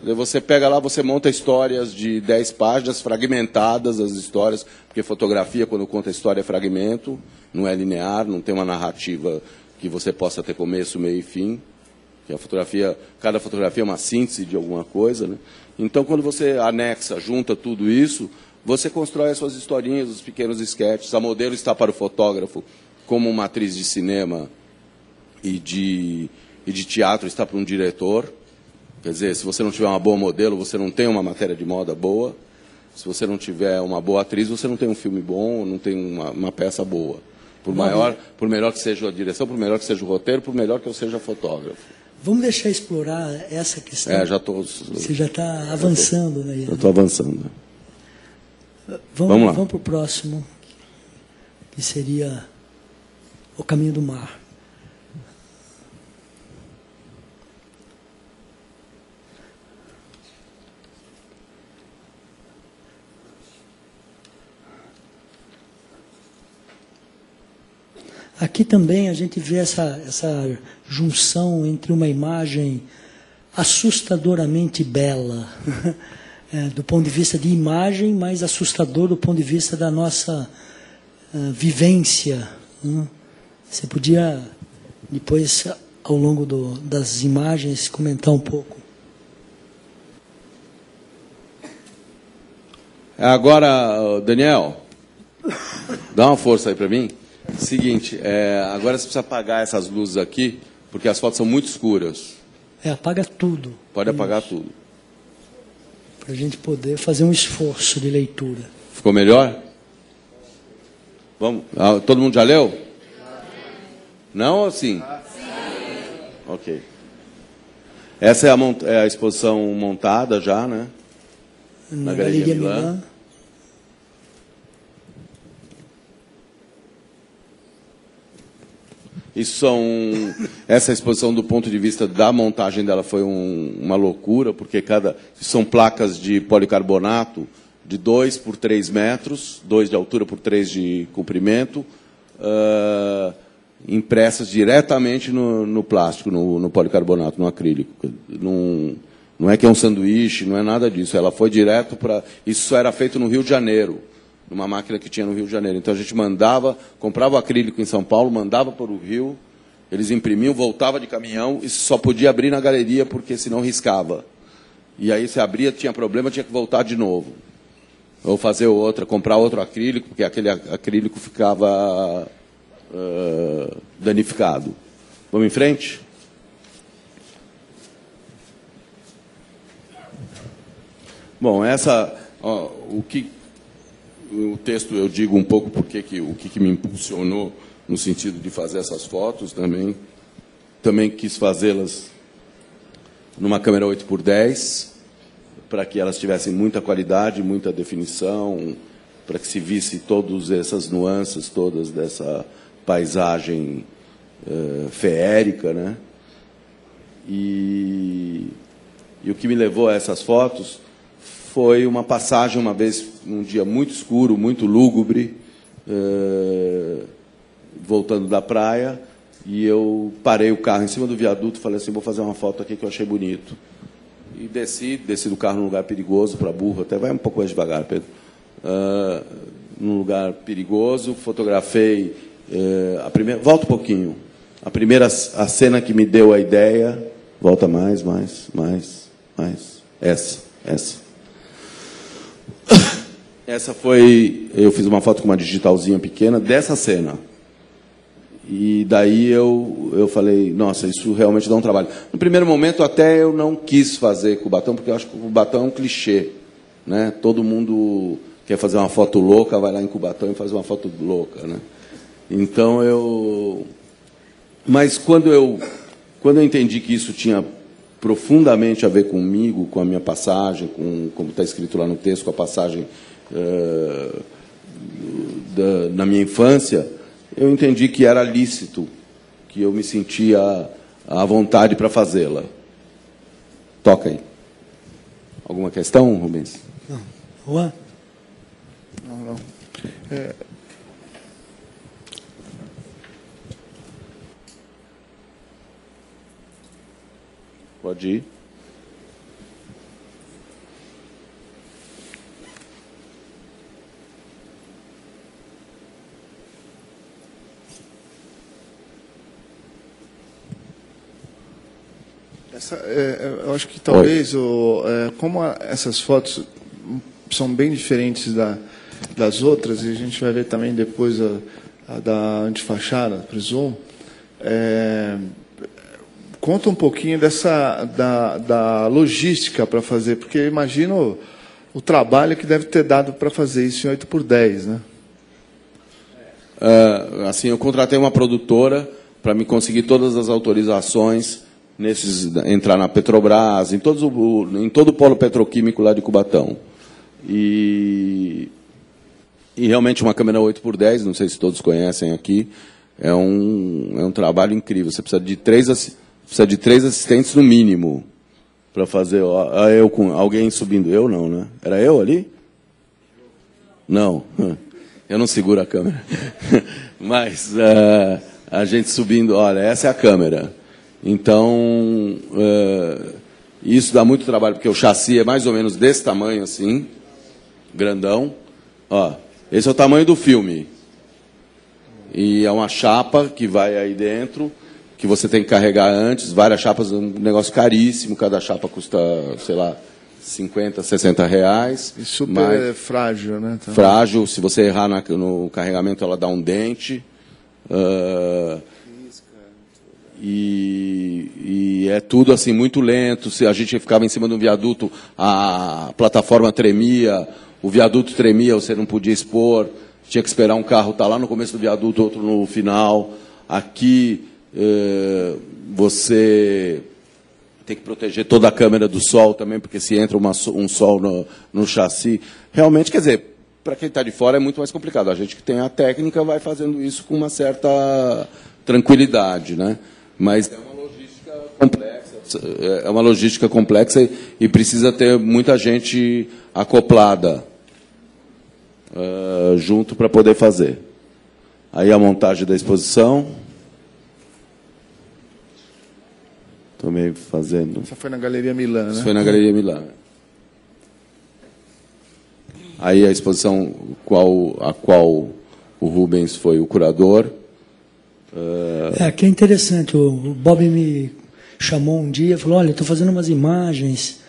Você pega lá, você monta histórias de 10 páginas, fragmentadas as histórias, porque fotografia, quando conta a história, é fragmento, não é linear, não tem uma narrativa que você possa ter começo, meio e fim. Que cada fotografia é uma síntese de alguma coisa, né? Então, quando você anexa, junta tudo isso, você constrói as suas historinhas, os pequenos esquetes. A modelo está para o fotógrafo como uma atriz de cinema e de teatro está para um diretor. Quer dizer, se você não tiver uma boa modelo, você não tem uma matéria de moda boa. Se você não tiver uma boa atriz, você não tem um filme bom, não tem uma peça boa. Por melhor que seja a direção, por melhor que seja o roteiro, por melhor que eu seja fotógrafo. Vamos deixar explorar essa questão. Já estou. Você já está avançando, né? Já estou avançando. Vamos lá. Vamos para o próximo, que seria o Caminho do Mar. Aqui também a gente vê essa junção entre uma imagem assustadoramente bela, do ponto de vista de imagem, mas assustador do ponto de vista da nossa vivência. Você podia, depois, ao longo das imagens, comentar um pouco? Agora, Daniel, dá uma força aí para mim. Seguinte, agora você precisa apagar essas luzes aqui, porque as fotos são muito escuras. Apaga tudo. Pode apagar tudo. Para a gente poder fazer um esforço de leitura. Ficou melhor? Vamos. Todo mundo já leu? Não ou sim? Sim. Ok. Essa é a exposição montada já, né? Na Galeria Milan. Essa exposição, do ponto de vista da montagem dela, foi uma loucura, porque são placas de policarbonato de 2 por 3 metros, 2 de altura por 3 de comprimento, impressas diretamente no plástico, no policarbonato, no acrílico. Não é que é um sanduíche, não é nada disso. Ela foi direto para... Isso só era feito no Rio de Janeiro, numa máquina que tinha no Rio de Janeiro. Então, a gente comprava o acrílico em São Paulo, mandava para o Rio, eles imprimiam, voltava de caminhão, e só podia abrir na galeria, porque senão riscava. E aí, se abria, tinha problema, tinha que voltar de novo. Ou fazer comprar outro acrílico, porque aquele acrílico ficava danificado. Vamos em frente? Bom, o texto eu digo um pouco o que me impulsionou no sentido de fazer essas fotos também. Também quis fazê-las numa câmera 8x10, para que elas tivessem muita qualidade, muita definição, para que se visse todas essas nuances, todas dessa paisagem feérica, né? E o que me levou a essas fotos foi uma passagem, uma vez, num dia muito escuro, muito lúgubre, voltando da praia, e eu parei o carro em cima do viaduto e falei assim, vou fazer uma foto aqui que eu achei bonito. E desci do carro num lugar perigoso, para burro, até vai um pouco mais devagar, Pedro, num lugar perigoso, fotografei volta um pouquinho, a cena que me deu a ideia, volta mais, essa. Essa foi... Eu fiz uma foto com uma digitalzinha pequena dessa cena. E daí eu falei, nossa, isso realmente dá um trabalho. No primeiro momento, até eu não quis fazer Cubatão, porque eu acho que o Cubatão é um clichê, né? Todo mundo quer fazer uma foto louca, vai lá em Cubatão e faz uma foto louca, né? Então, Mas quando eu entendi que isso tinha profundamente a ver comigo, com a minha passagem, como está escrito lá no texto, com a passagem na minha infância, eu entendi que era lícito, que eu me sentia à vontade para fazê-la. Toca aí. Alguma questão, Rubens? Não. Juan? Não. Pode ir. Eu acho que talvez, como essas fotos são bem diferentes das outras, e a gente vai ver também depois a da antifachada, presumo, conta um pouquinho da logística para fazer, porque eu imagino o trabalho que deve ter dado para fazer isso em 8x10, né? Assim, eu contratei uma produtora para me conseguir todas as autorizações, entrar na Petrobras, em todo o polo petroquímico lá de Cubatão. E realmente uma câmera 8x10, não sei se todos conhecem aqui, é um trabalho incrível. Você precisa de três assistentes no mínimo para fazer. Eu com alguém subindo. Eu não, né? Era eu ali? Não. Eu não seguro a câmera. Mas a gente subindo. Olha, essa é a câmera. Então, isso dá muito trabalho, porque o chassi é mais ou menos desse tamanho, assim, grandão. Ó, esse é o tamanho do filme. E é uma chapa que vai aí dentro, que você tem que carregar antes, várias chapas, um negócio caríssimo, cada chapa custa, sei lá, 50, 60 reais. E super frágil, né? Também. Frágil, se você errar no carregamento, ela dá um dente. E é tudo assim muito lento. Se a gente ficava em cima de um viaduto, a plataforma tremia, o viaduto tremia, você não podia expor, tinha que esperar um carro estar lá no começo do viaduto, outro no final. Aqui você tem que proteger toda a câmera do sol também, porque se entra um sol no chassi... Realmente, quer dizer, para quem está de fora é muito mais complicado. A gente que tem a técnica vai fazendo isso com uma certa tranquilidade, né? Mas é uma logística complexa. É uma logística complexa e precisa ter muita gente acoplada junto para poder fazer. Aí a montagem da exposição. Também fazendo. Isso foi na Galeria Milan, né? Isso foi na Galeria Milan. Aí a exposição a qual o Rubens foi o curador. Que é interessante. O Bob me chamou um dia e falou: olha, estou fazendo umas imagens,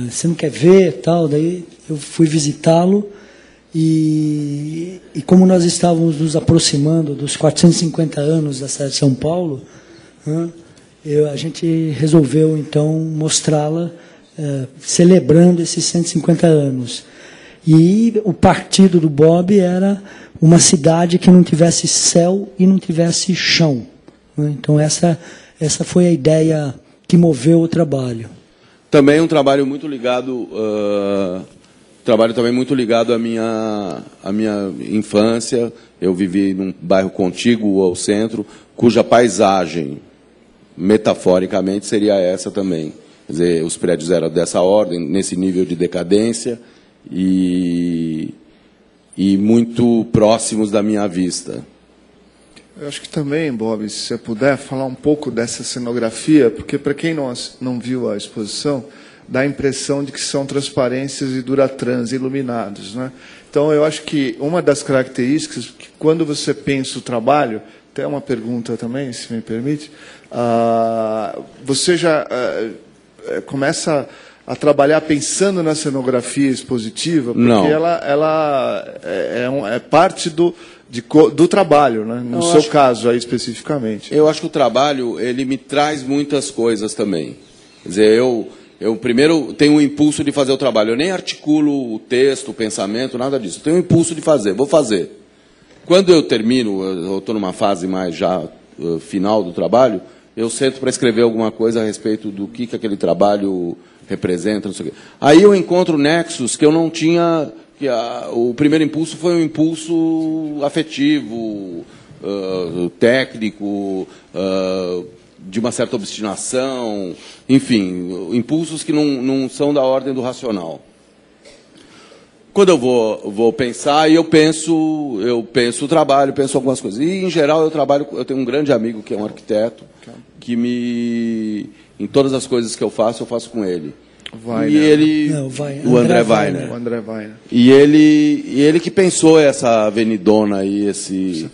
você não quer ver, tal? Daí eu fui visitá-lo. E como nós estávamos nos aproximando dos 450 anos da cidade de São Paulo, a gente resolveu, então, mostrá-la celebrando esses 150 anos. E o partido do Bob era uma cidade que não tivesse céu e não tivesse chão. Então, essa foi a ideia que moveu o trabalho. Também um trabalho muito ligado... Trabalho também muito ligado à minha infância. Eu vivi num bairro contíguo ao centro, cuja paisagem, metaforicamente, seria essa também. Quer dizer, os prédios eram dessa ordem, nesse nível de decadência, e muito próximos da minha vista. Eu acho que também, Bob, se você puder falar um pouco dessa cenografia, porque para quem não viu a exposição, dá a impressão de que são transparências e duratrans iluminados, né? Então, eu acho que uma das características, que quando você pensa o trabalho, até uma pergunta também, se me permite, você já começa a trabalhar pensando na cenografia expositiva, porque não. ela é parte do trabalho, né? No seu caso aí especificamente. Eu acho que o trabalho ele me traz muitas coisas também. Quer dizer, eu primeiro tenho um impulso de fazer o trabalho. Eu nem articulo o texto, o pensamento, nada disso. Eu tenho um impulso de fazer, vou fazer. Quando eu termino, eu estou numa fase mais já final do trabalho, eu sento para escrever alguma coisa a respeito do que aquele trabalho representa, não sei o quê. Aí eu encontro nexos que eu não tinha... o primeiro impulso foi um impulso afetivo, técnico, de uma certa obstinação, enfim, impulsos que não são da ordem do racional. Quando eu vou pensar, eu penso o trabalho, penso algumas coisas. E, em geral, eu tenho um grande amigo que é um arquiteto, que em todas as coisas que eu faço com ele. O André Weiner. O André Weiner. E ele que pensou essa avenidona aí, esse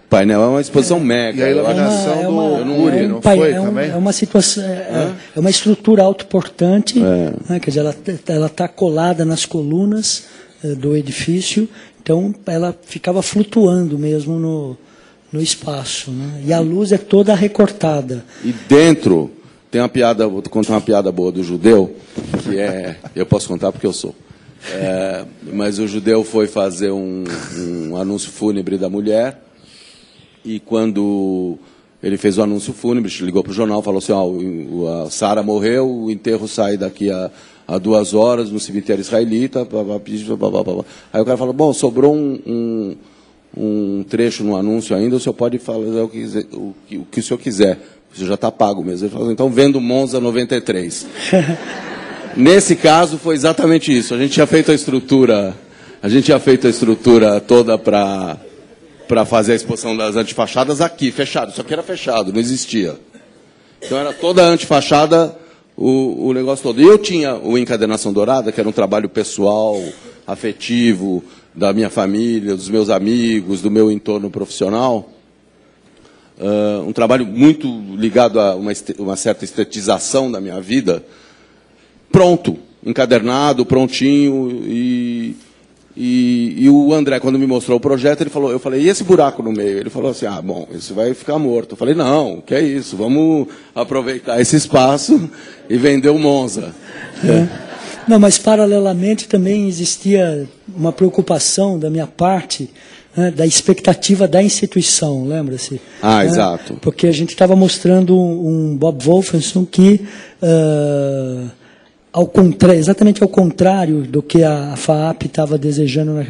painel. É uma exposição mega. E a iluminação do Uri, não foi também? É uma situação, é uma estrutura autoportante, né, quer dizer, ela está colada nas colunas do edifício, então ela ficava flutuando mesmo no espaço, né? E a luz é toda recortada. E dentro tem uma piada, vou contar uma piada boa do judeu, que eu posso contar porque eu sou. Mas o judeu foi fazer um anúncio fúnebre da mulher. E quando ele fez o anúncio fúnebre, ligou para o jornal, falou assim, a Sara morreu, o enterro sai daqui a 2 horas no cemitério israelita. Aí o cara falou, bom, sobrou um trecho no anúncio ainda, o senhor pode falar o que o senhor quiser. O senhor já está pago mesmo. Ele falou, então vendo Monza 93. Nesse caso foi exatamente isso. A gente tinha feito a estrutura toda para fazer a exposição das antifachadas aqui, fechado. Isso aqui era fechado, não existia. Então era toda a antifachada, o negócio todo. E eu tinha o Encadernação Dourada, que era um trabalho pessoal, afetivo, da minha família, dos meus amigos, do meu entorno profissional. Um trabalho muito ligado a uma certa estetização da minha vida. Pronto, encadernado, prontinho, e o André, quando me mostrou o projeto, eu falei, e esse buraco no meio? Ele falou assim, bom, isso vai ficar morto. Eu falei, não, que é isso, vamos aproveitar esse espaço e vender o Monza. Não, mas paralelamente também existia uma preocupação da minha parte né, da expectativa da instituição, lembra-se? Ah, exato. Porque a gente estava mostrando um Bob Wolfenson que, exatamente ao contrário do que a FAAP estava desejando,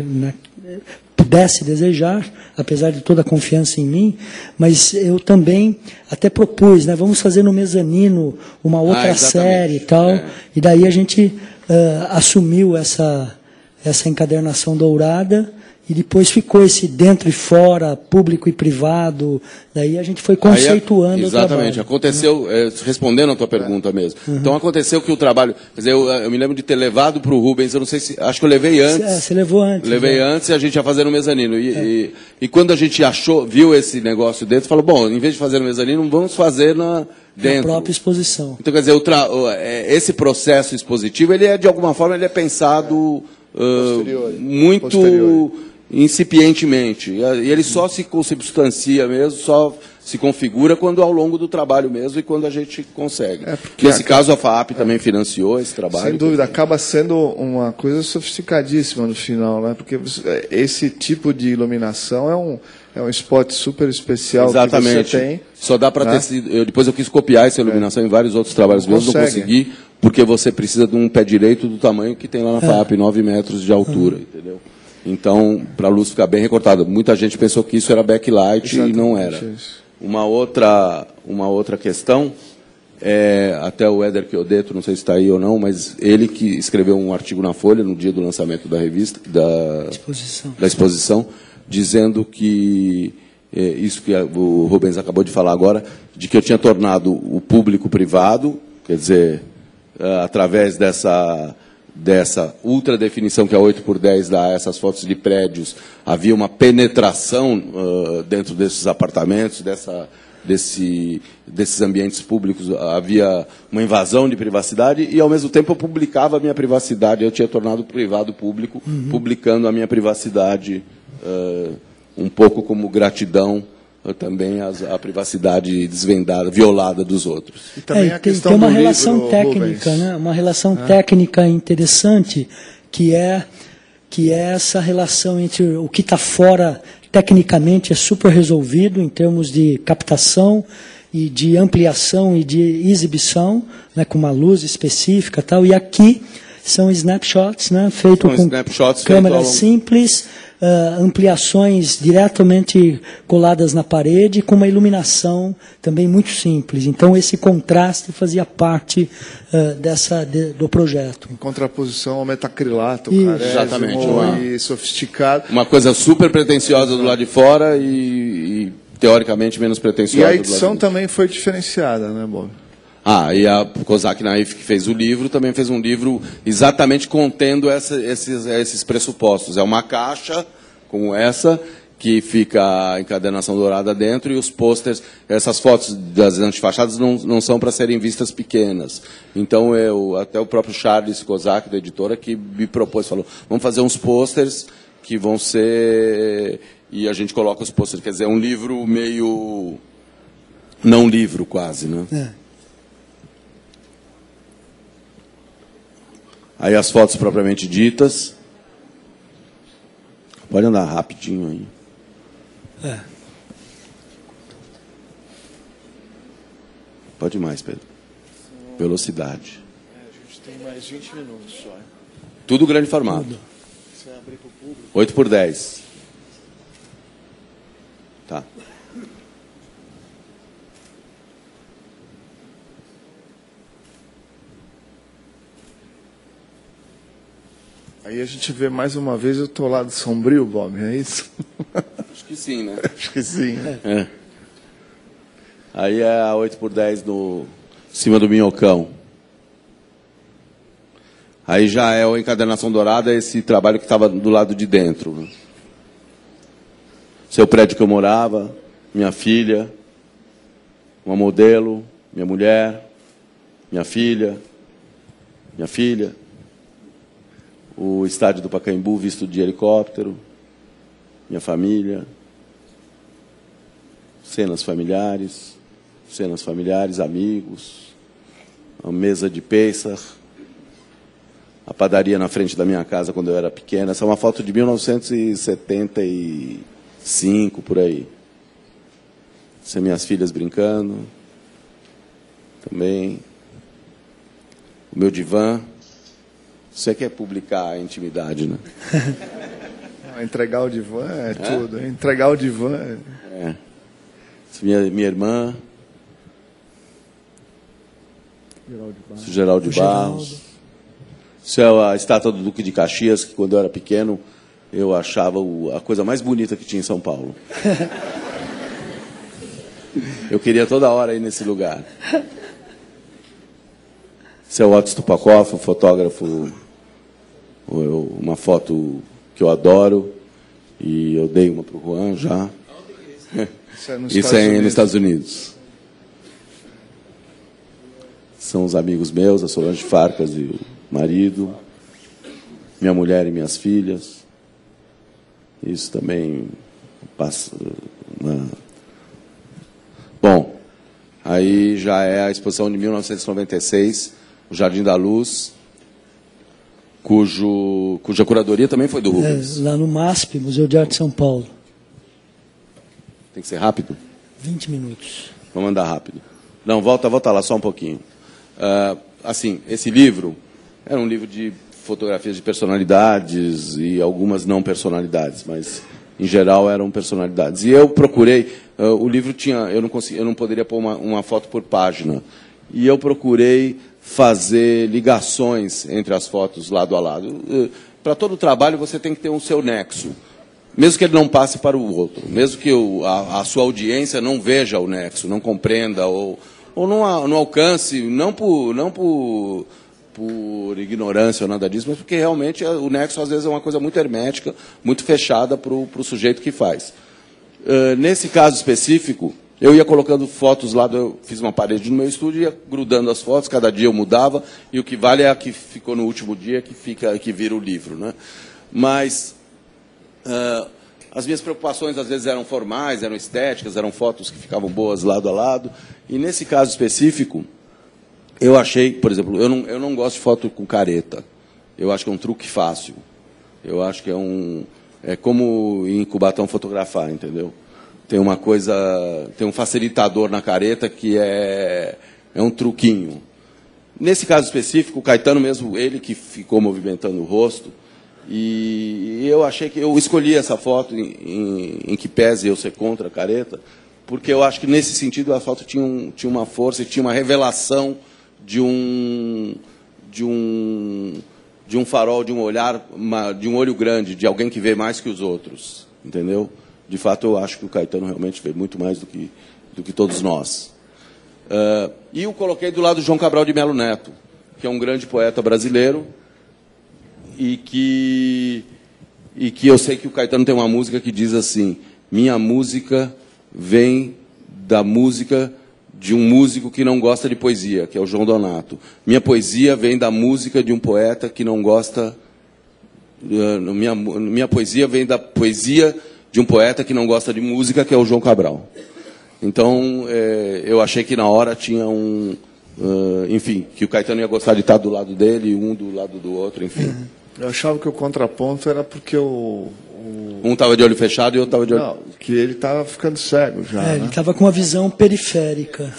pudesse desejar, apesar de toda a confiança em mim, mas eu também até propus, né, vamos fazer no mezanino uma outra série e tal, e daí a gente assumiu essa encadernação dourada, e depois ficou esse dentro e fora, público e privado, daí a gente foi conceituando o trabalho. Exatamente, aconteceu, respondendo a tua pergunta mesmo, então aconteceu que o trabalho, quer dizer, eu me lembro de ter levado para o Rubens, eu não sei se, acho que eu levei antes. Você levou antes. Levei antes e a gente ia fazer no mezanino, e quando a gente viu esse negócio dentro, falou, bom, em vez de fazer no mezanino, vamos fazer dentro. Na própria exposição. Então, quer dizer, esse processo expositivo, ele é, de alguma forma, ele é pensado muito incipientemente. E ele só se consubstancia mesmo, só se configura quando ao longo do trabalho mesmo e quando a gente consegue. Nesse caso, a FAAP também financiou esse trabalho. Sem dúvida, acaba sendo uma coisa sofisticadíssima no final, né? Porque esse tipo de iluminação é um spot super especial. Exatamente. Que você tem. Só dá para ter. Depois eu quis copiar essa iluminação em vários outros trabalhos meus, não consegui, porque você precisa de um pé direito do tamanho que tem lá na FAAP, 9 metros de altura, entendeu? Então, para a luz ficar bem recortada. Muita gente pensou que isso era backlight e não era. Uma outra questão, até o Éder Chiodeto, não sei se está aí ou não, mas ele que escreveu um artigo na Folha no dia do lançamento da revista, da exposição, dizendo que isso que o Rubens acabou de falar agora, de que eu tinha tornado o público privado, quer dizer, através dessa ultra definição que a 8x10 dá a essas fotos de prédios, havia uma penetração dentro desses apartamentos, desses ambientes públicos, havia uma invasão de privacidade e, ao mesmo tempo, eu publicava a minha privacidade. Eu tinha tornado privado público, publicando a minha privacidade, um pouco como gratidão também a privacidade desvendada, violada dos outros. E também a questão tem uma do relação livro, técnica, Rubens. né? Uma relação técnica interessante, que é essa relação entre o que está fora, tecnicamente, é super resolvido em termos de captação e de ampliação e de exibição, né, com uma luz específica e tal, e aqui são snapshots, né, feitos com câmeras simples, ampliações diretamente coladas na parede, com uma iluminação também muito simples. Então, esse contraste fazia parte do projeto. Em contraposição ao metacrilato, exatamente, e sofisticado. Uma coisa super pretensiosa do lado de fora e teoricamente menos pretensiosa E a do lado edição de também foi diferenciada, né, Bob? E a Kozak Naif, que fez o livro, também fez um livro exatamente contendo esses pressupostos. É uma caixa como essa, que fica a encadernação dourada dentro, e os pôsteres, essas fotos das antifachadas não são para serem vistas pequenas. Então, até o próprio Charles Kozak, da editora, que me propôs, falou, vamos fazer uns pôsteres que vão ser... E a gente coloca os pôsteres, quer dizer, um livro meio... Não livro, quase, né? Aí as fotos propriamente ditas. Pode andar rapidinho aí. Pode ir mais, Pedro. Velocidade. A gente tem mais 20 minutos só. Tudo grande formato. Você vai abrir para o público? 8x10. Tá. Aí a gente vê mais uma vez o teu lado sombrio, Bob, é isso? Acho que sim, né? Acho que sim. Aí é a 8x10 em cima do minhocão. Aí já é a encadernação dourada, esse trabalho que estava do lado de dentro. Né? Seu prédio que eu morava, minha filha, uma modelo, minha mulher, minha filha, o estádio do Pacaembu visto de helicóptero, minha família, cenas familiares, amigos, a mesa de Pesach, a padaria na frente da minha casa quando eu era pequena. Essa é uma foto de 1970 e 5, por aí. São minhas filhas brincando. Também. O meu divã. Você quer publicar a intimidade, né? Entregar o divã é tudo. Entregar o divã é... Minha irmã. Geraldo de Barros. Isso é a estátua do Duque de Caxias, que quando eu era pequeno, eu achava a coisa mais bonita que tinha em São Paulo. Eu queria toda hora ir nesse lugar. Esse é o Otto Stupakoff, um fotógrafo, uma foto que eu adoro, e eu dei uma para o Juan já. Isso é nos Estados Unidos. São os amigos meus, a Solange Farcas e o marido, minha mulher e minhas filhas. Isso também passa... Bom, aí já é a exposição de 1996, o Jardim da Luz, cuja curadoria também foi do Rubens. Lá no MASP, Museu de Arte de São Paulo. Tem que ser rápido? 20 minutos. Vamos andar rápido. Não, volta lá só um pouquinho. Assim, esse livro era um livro de fotografias de personalidades e algumas não personalidades, mas em geral eram personalidades. E eu procurei, o livro tinha, eu não poderia pôr uma foto por página. E eu procurei fazer ligações entre as fotos lado a lado. Para todo trabalho você tem que ter um seu nexo. Mesmo que ele não passe para o outro, mesmo que a sua audiência não veja o nexo, não compreenda ou não alcance, não por ignorância ou nada disso, mas porque realmente o nexo às vezes é uma coisa muito hermética, muito fechada para o sujeito que faz. Nesse caso específico, eu ia colocando fotos lá, eu fiz uma parede no meu estúdio, ia grudando as fotos, cada dia eu mudava, e o que vale é a que ficou no último dia, que vira o livro, né? Mas as minhas preocupações às vezes eram formais, eram estéticas, eram fotos que ficavam boas lado a lado. E nesse caso específico, eu achei, por exemplo, eu não gosto de foto com careta. Eu acho que é um truque fácil. Eu acho que é como em Cubatão fotografar, entendeu? Tem uma coisa, tem um facilitador na careta que é um truquinho. Nesse caso específico, o Caetano mesmo, ele que ficou movimentando o rosto, e eu achei que eu escolhi essa foto em que pese eu ser contra a careta, porque eu acho que nesse sentido a foto tinha uma força e tinha uma revelação de um farol, de um olhar, de um olho grande, de alguém que vê mais que os outros, entendeu? De fato, eu acho que o Caetano realmente vê muito mais do que todos nós. E eu coloquei do lado do João Cabral de Melo Neto, que é um grande poeta brasileiro, e que eu sei que o Caetano tem uma música que diz assim: minha música vem da música de um músico que não gosta de poesia, que é o João Donato. Minha poesia vem da música de um poeta que não gosta... Minha poesia vem da poesia de um poeta que não gosta de música, que é o João Cabral. Então, eu achei que na hora tinha enfim, que o Caetano ia gostar de estar do lado dele, um do lado do outro, enfim. Eu achava que o contraponto era porque um estava de olho fechado e o outro estava de olho... Não, que ele estava ficando cego já. Né? Ele estava com uma visão periférica.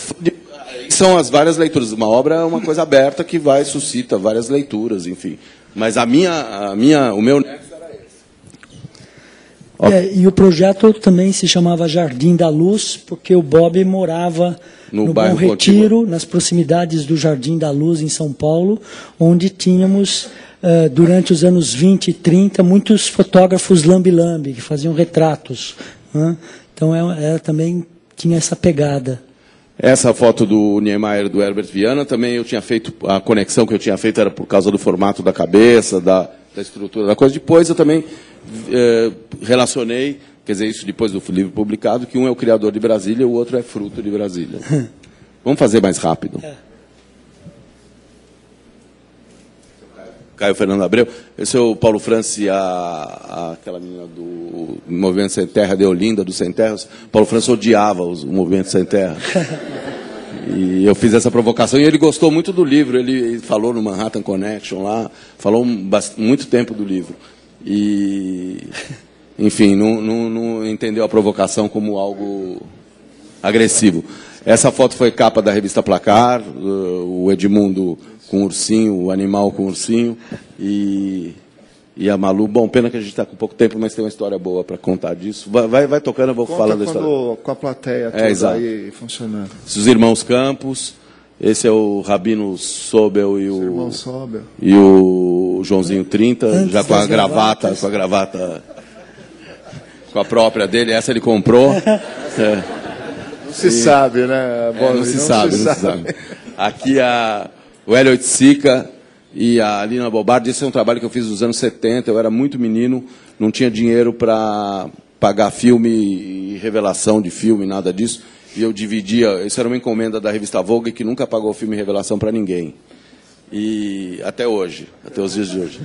São as várias leituras. Uma obra é uma coisa aberta que suscita várias leituras, enfim. Mas o meu nexo era esse. E o projeto também se chamava Jardim da Luz, porque o Bob morava no Bom Retiro, nas proximidades do Jardim da Luz, em São Paulo, onde tínhamos... durante os anos 20 e 30, muitos fotógrafos lambe-lambe, que faziam retratos. Né? Então, ela também tinha essa pegada. Essa foto do Niemeyer, do Herbert Viana, também eu tinha feito, a conexão que eu tinha feito era por causa do formato da cabeça, da estrutura da coisa. Depois eu também relacionei, quer dizer, isso depois do livro publicado, que um é o criador de Brasília e o outro é fruto de Brasília. Vamos fazer mais rápido. Caio Fernando Abreu, esse é o Paulo Francis e aquela menina do Movimento Sem Terra, de Olinda, do Sem Terra. Paulo Francis odiava o Movimento Sem Terra. E eu fiz essa provocação e ele gostou muito do livro. Ele falou no Manhattan Connection lá, falou muito tempo do livro. E enfim, não entendeu a provocação como algo agressivo. Essa foto foi capa da revista Placar, o Edmundo com o ursinho, o animal com o ursinho, e a Malu. Bom, pena que a gente está com pouco tempo, mas tem uma história boa para contar disso. Vai tocando, eu vou falando da história. Com a plateia toda aí funcionando. Os irmãos Campos, esse é o Rabino Sobel e o Joãozinho 30, Antes já com a gravata, com a própria dele, essa ele comprou. Não se sabe, né? Não se sabe. Aqui o Hélio Oiticica e a Lina Bobardi. Esse é um trabalho que eu fiz nos anos 70, eu era muito menino, não tinha dinheiro para pagar filme e revelação de filme, nada disso, e eu dividia, isso era uma encomenda da revista Vogue, que nunca pagou filme e revelação para ninguém. E até hoje, até os dias de hoje.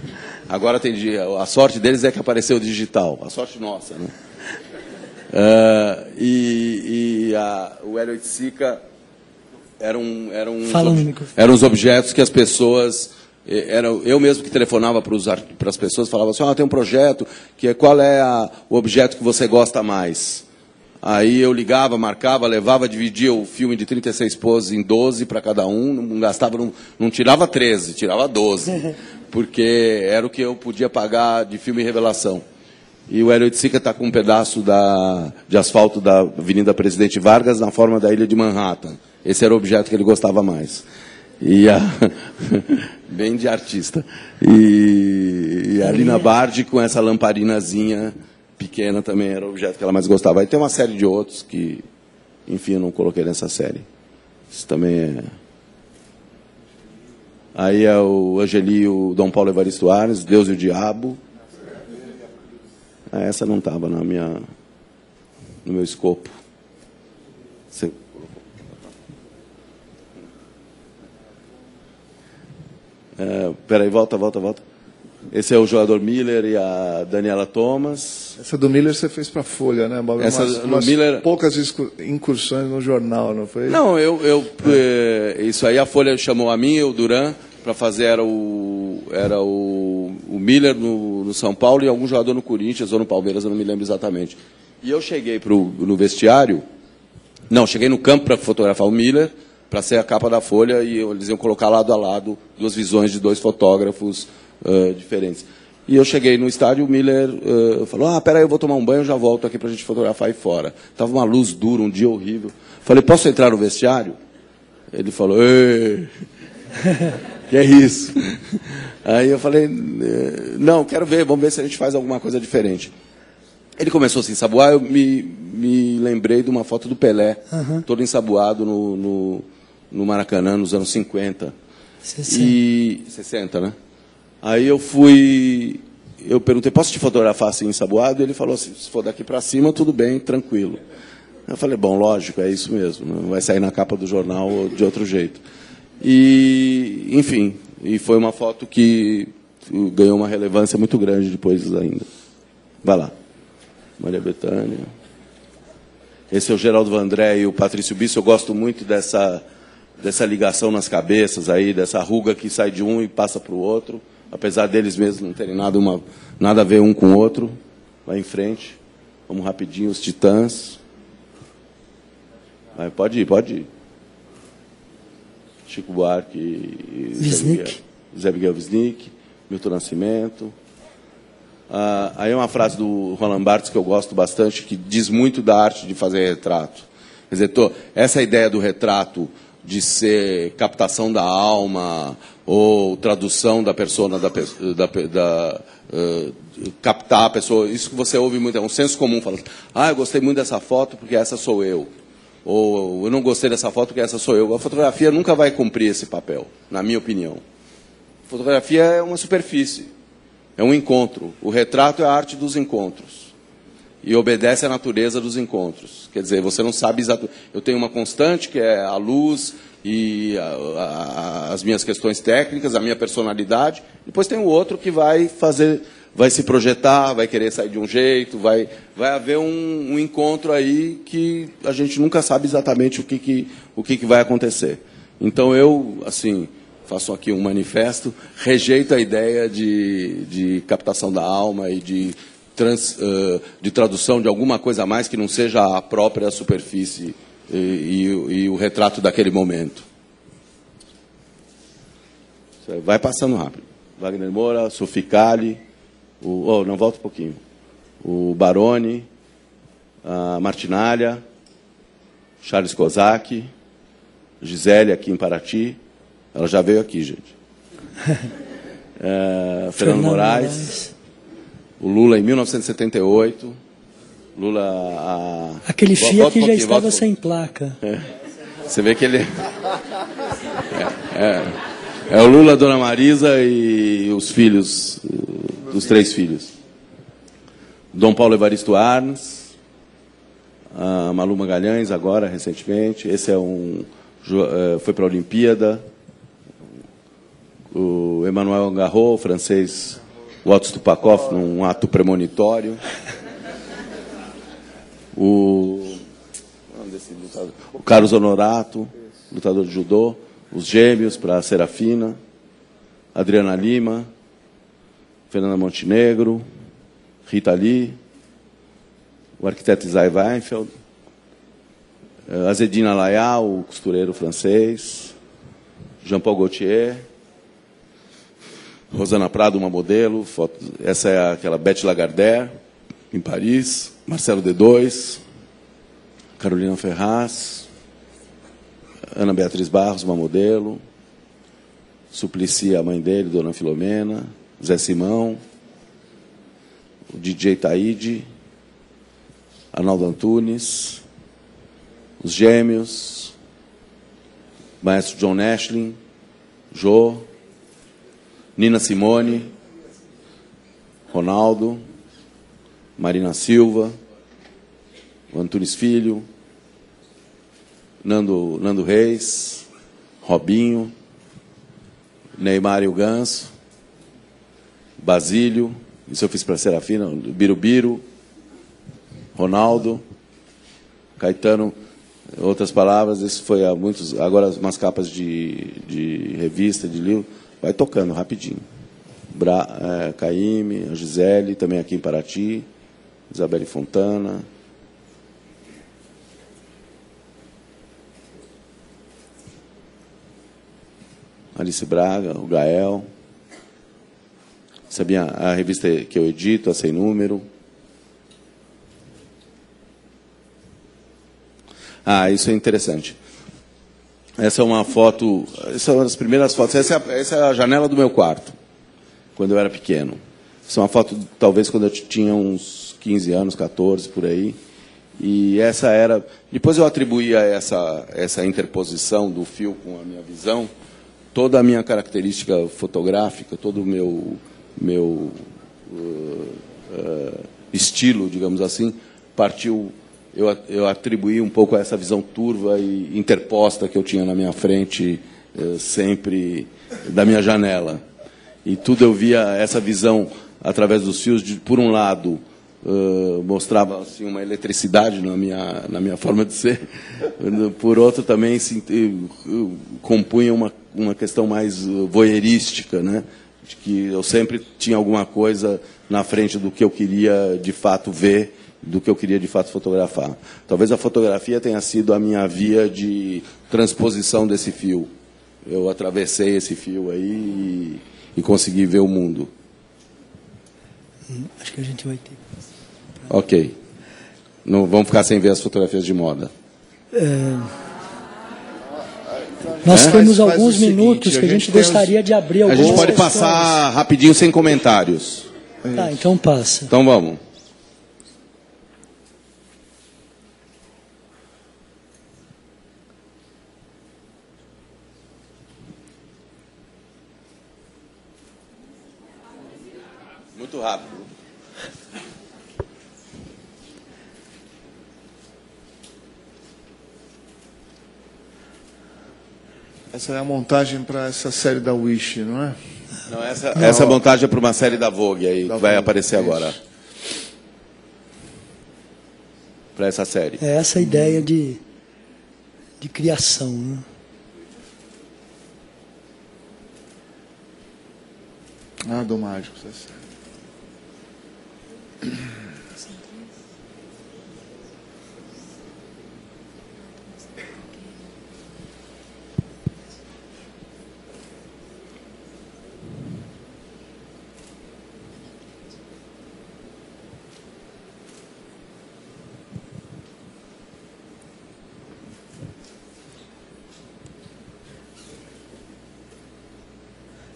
Agora tem dia, a sorte deles é que apareceu o digital, a sorte nossa, né? O Hélio Oiticica eram os objetos que as pessoas... eu mesmo que telefonava para as pessoas, falava assim, tem um projeto, qual é o objeto que você gosta mais? Aí eu ligava, marcava, levava, dividia o filme de 36 poses em 12 para cada um, não gastava, não tirava 13, tirava 12, porque era o que eu podia pagar de filme e revelação. E o Hélio Oiticica está com um pedaço de asfalto da Avenida Presidente Vargas na forma da ilha de Manhattan. Esse era o objeto que ele gostava mais. Bem de artista. E a Lina Bardi com essa lamparinazinha pequena também era o objeto que ela mais gostava. Aí tem uma série de outros que, enfim, eu não coloquei nessa série. Isso também é... Aí é o Angeli e o Dom Paulo Evaristo Arnes, Deus e o Diabo. Essa não estava no meu escopo. Peraí, volta. Esse é o jogador Miller e a Daniela Thomas. Essa do Miller você fez para a Folha, né, Bob? Umas poucas incursões no jornal, não foi? Não, isso aí a Folha chamou a mim e o Duran para fazer, era o Miller no São Paulo e algum jogador no Corinthians ou no Palmeiras, eu não me lembro exatamente. E eu cheguei no vestiário, cheguei no campo para fotografar o Miller, para ser a capa da Folha, e eles iam colocar lado a lado duas visões de dois fotógrafos diferentes. E eu cheguei no estádio, o Miller falou, peraí, eu vou tomar um banho, eu já volto aqui para a gente fotografar aí fora. Estava uma luz dura, um dia horrível. Falei, posso entrar no vestiário? Ele falou, que é isso? Aí eu falei, não, quero ver, vamos ver se a gente faz alguma coisa diferente. Ele começou a se ensaboar, eu me lembrei de uma foto do Pelé, todo ensaboado no Maracanã, nos anos 50. 60, né? Aí eu perguntei, posso te fotografar assim ensaboado? Ele falou assim, se for daqui para cima, tudo bem, tranquilo. Eu falei, bom, lógico, é isso mesmo, não vai sair na capa do jornal ou de outro jeito. E, enfim, foi uma foto que ganhou uma relevância muito grande depois ainda. Vai lá. Maria Bethânia. Esse é o Geraldo Vandré e o Patrício Bisso. Eu gosto muito dessa ligação nas cabeças aí, dessa ruga que sai de um e passa para o outro, apesar deles mesmos não terem nada a ver um com o outro. Vai em frente. Vamos rapidinho, os Titãs. Pode ir. Chico Buarque e Zé Miguel Wisnik, Milton Nascimento. Aí é uma frase do Roland Barthes que eu gosto bastante, que diz muito da arte de fazer retrato. Quer dizer, essa ideia do retrato de ser captação da alma ou tradução da persona, captar a pessoa, isso que você ouve muito, é um senso comum, falando, eu gostei muito dessa foto porque essa sou eu. Ou eu não gostei dessa foto porque essa sou eu. A fotografia nunca vai cumprir esse papel, na minha opinião. A fotografia é uma superfície, é um encontro. O retrato é a arte dos encontros. E obedece à natureza dos encontros. Quer dizer, você não sabe exatamente... Eu tenho uma constante, que é a luz e as minhas questões técnicas, a minha personalidade. Depois tem o outro que vai se projetar, vai querer sair de um jeito, vai haver um encontro aí que a gente nunca sabe exatamente o que vai acontecer. Então eu, assim, faço aqui um manifesto, rejeito a ideia de captação da alma e de de tradução de alguma coisa a mais que não seja a própria superfície e o retrato daquele momento. Vai passando rápido. Wagner Moura, Suficali, não, volta um pouquinho. O Baroni, a Martinalha, Charles Kozak, Gisele aqui em Paraty. Ela já veio aqui, gente. Fernando Moraes. O Lula em 1978. Lula... Aquele Fiat que já estava sem placa. Você vê que ele... É o Lula, a Dona Marisa e os filhos, os 3 filhos. Dom Paulo Evaristo Arns, a Malu Magalhães, agora, recentemente. Esse foi para a Olimpíada. O Emmanuel Garraud, o francês Otto Stupakov, num ato premonitório. O Carlos Honorato, lutador de judô. Os gêmeos para a Serafina, Adriana Lima, Fernanda Montenegro, Rita Lee, o arquiteto Isaiah Weinfeld, Azedina Layal, o costureiro francês, Jean-Paul Gaultier, Rosana Prado, uma modelo, essa é aquela Beth Lagardère, em Paris, Marcelo D2, Carolina Ferraz, Ana Beatriz Barros, uma modelo, Suplicy, a mãe dele, Dona Filomena, Zé Simão, o DJ Taíde, Arnaldo Antunes, os gêmeos, maestro John Nashlin, Jô, Nina Simone, Ronaldo, Marina Silva, o Antunes Filho, Nando Reis, Robinho, Neymar e o Ganso, Basílio, isso eu fiz para a Serafina, Birubiru, Ronaldo, Caetano, outras palavras, isso foi há muitos, agora umas capas de revista, de livro, vai tocando rapidinho. Caíme, a Gisele, também aqui em Paraty, Isabelle Fontana, Alice Braga, o Gael. Sabia a revista que eu edito, a Sem Número. Isso é interessante. Essa é uma foto, essa é uma das primeiras fotos. Essa é a janela do meu quarto, quando eu era pequeno. Essa é uma foto, talvez, quando eu tinha uns 15 anos, 14, por aí. E essa era... Depois eu atribuí a essa interposição do fio com a minha visão, toda a minha característica fotográfica, todo o meu estilo, digamos assim, partiu... Eu atribuí um pouco a essa visão turva e interposta que eu tinha na minha frente, sempre da minha janela. E tudo eu via essa visão através dos fios, por um lado, mostrava assim, uma eletricidade na minha forma de ser, por outro também compunha uma questão mais voyeurística, né? De que eu sempre tinha alguma coisa na frente do que eu queria de fato ver, do que eu queria de fato fotografar. Talvez a fotografia tenha sido a minha via de transposição desse fio. Eu atravessei esse fio aí e consegui ver o mundo. Acho que a gente vai ter. Ok. Não vamos ficar sem ver as fotografias de moda. Nós temos alguns minutos que a gente gostaria de abrir algumas questões. A gente pode questões. passar rapidinho sem comentários. Tá, então passa. Então vamos. Muito rápido. Essa é a montagem para essa série da Wish, não é? Não, essa montagem é para uma série da Vogue aí, que vai aparecer agora. Para essa série. É essa a ideia de criação, né? Do Mágico, essa série.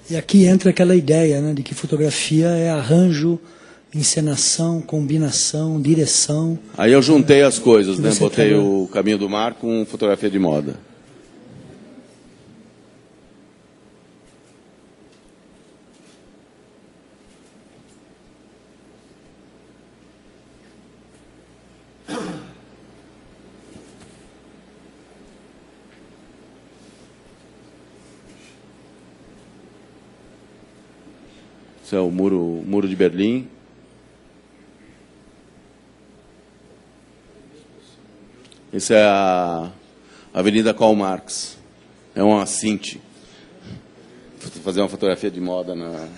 E aqui entra aquela ideia, né, de que fotografia é arranjo, encenação, combinação, direção. Aí eu juntei as coisas, né? Você Botei tá... o Caminho do Mar com fotografia de moda. Esse é o muro de Berlim. Esse é a Avenida Karl Marx. É uma cinte. Vou fazer uma fotografia de moda na...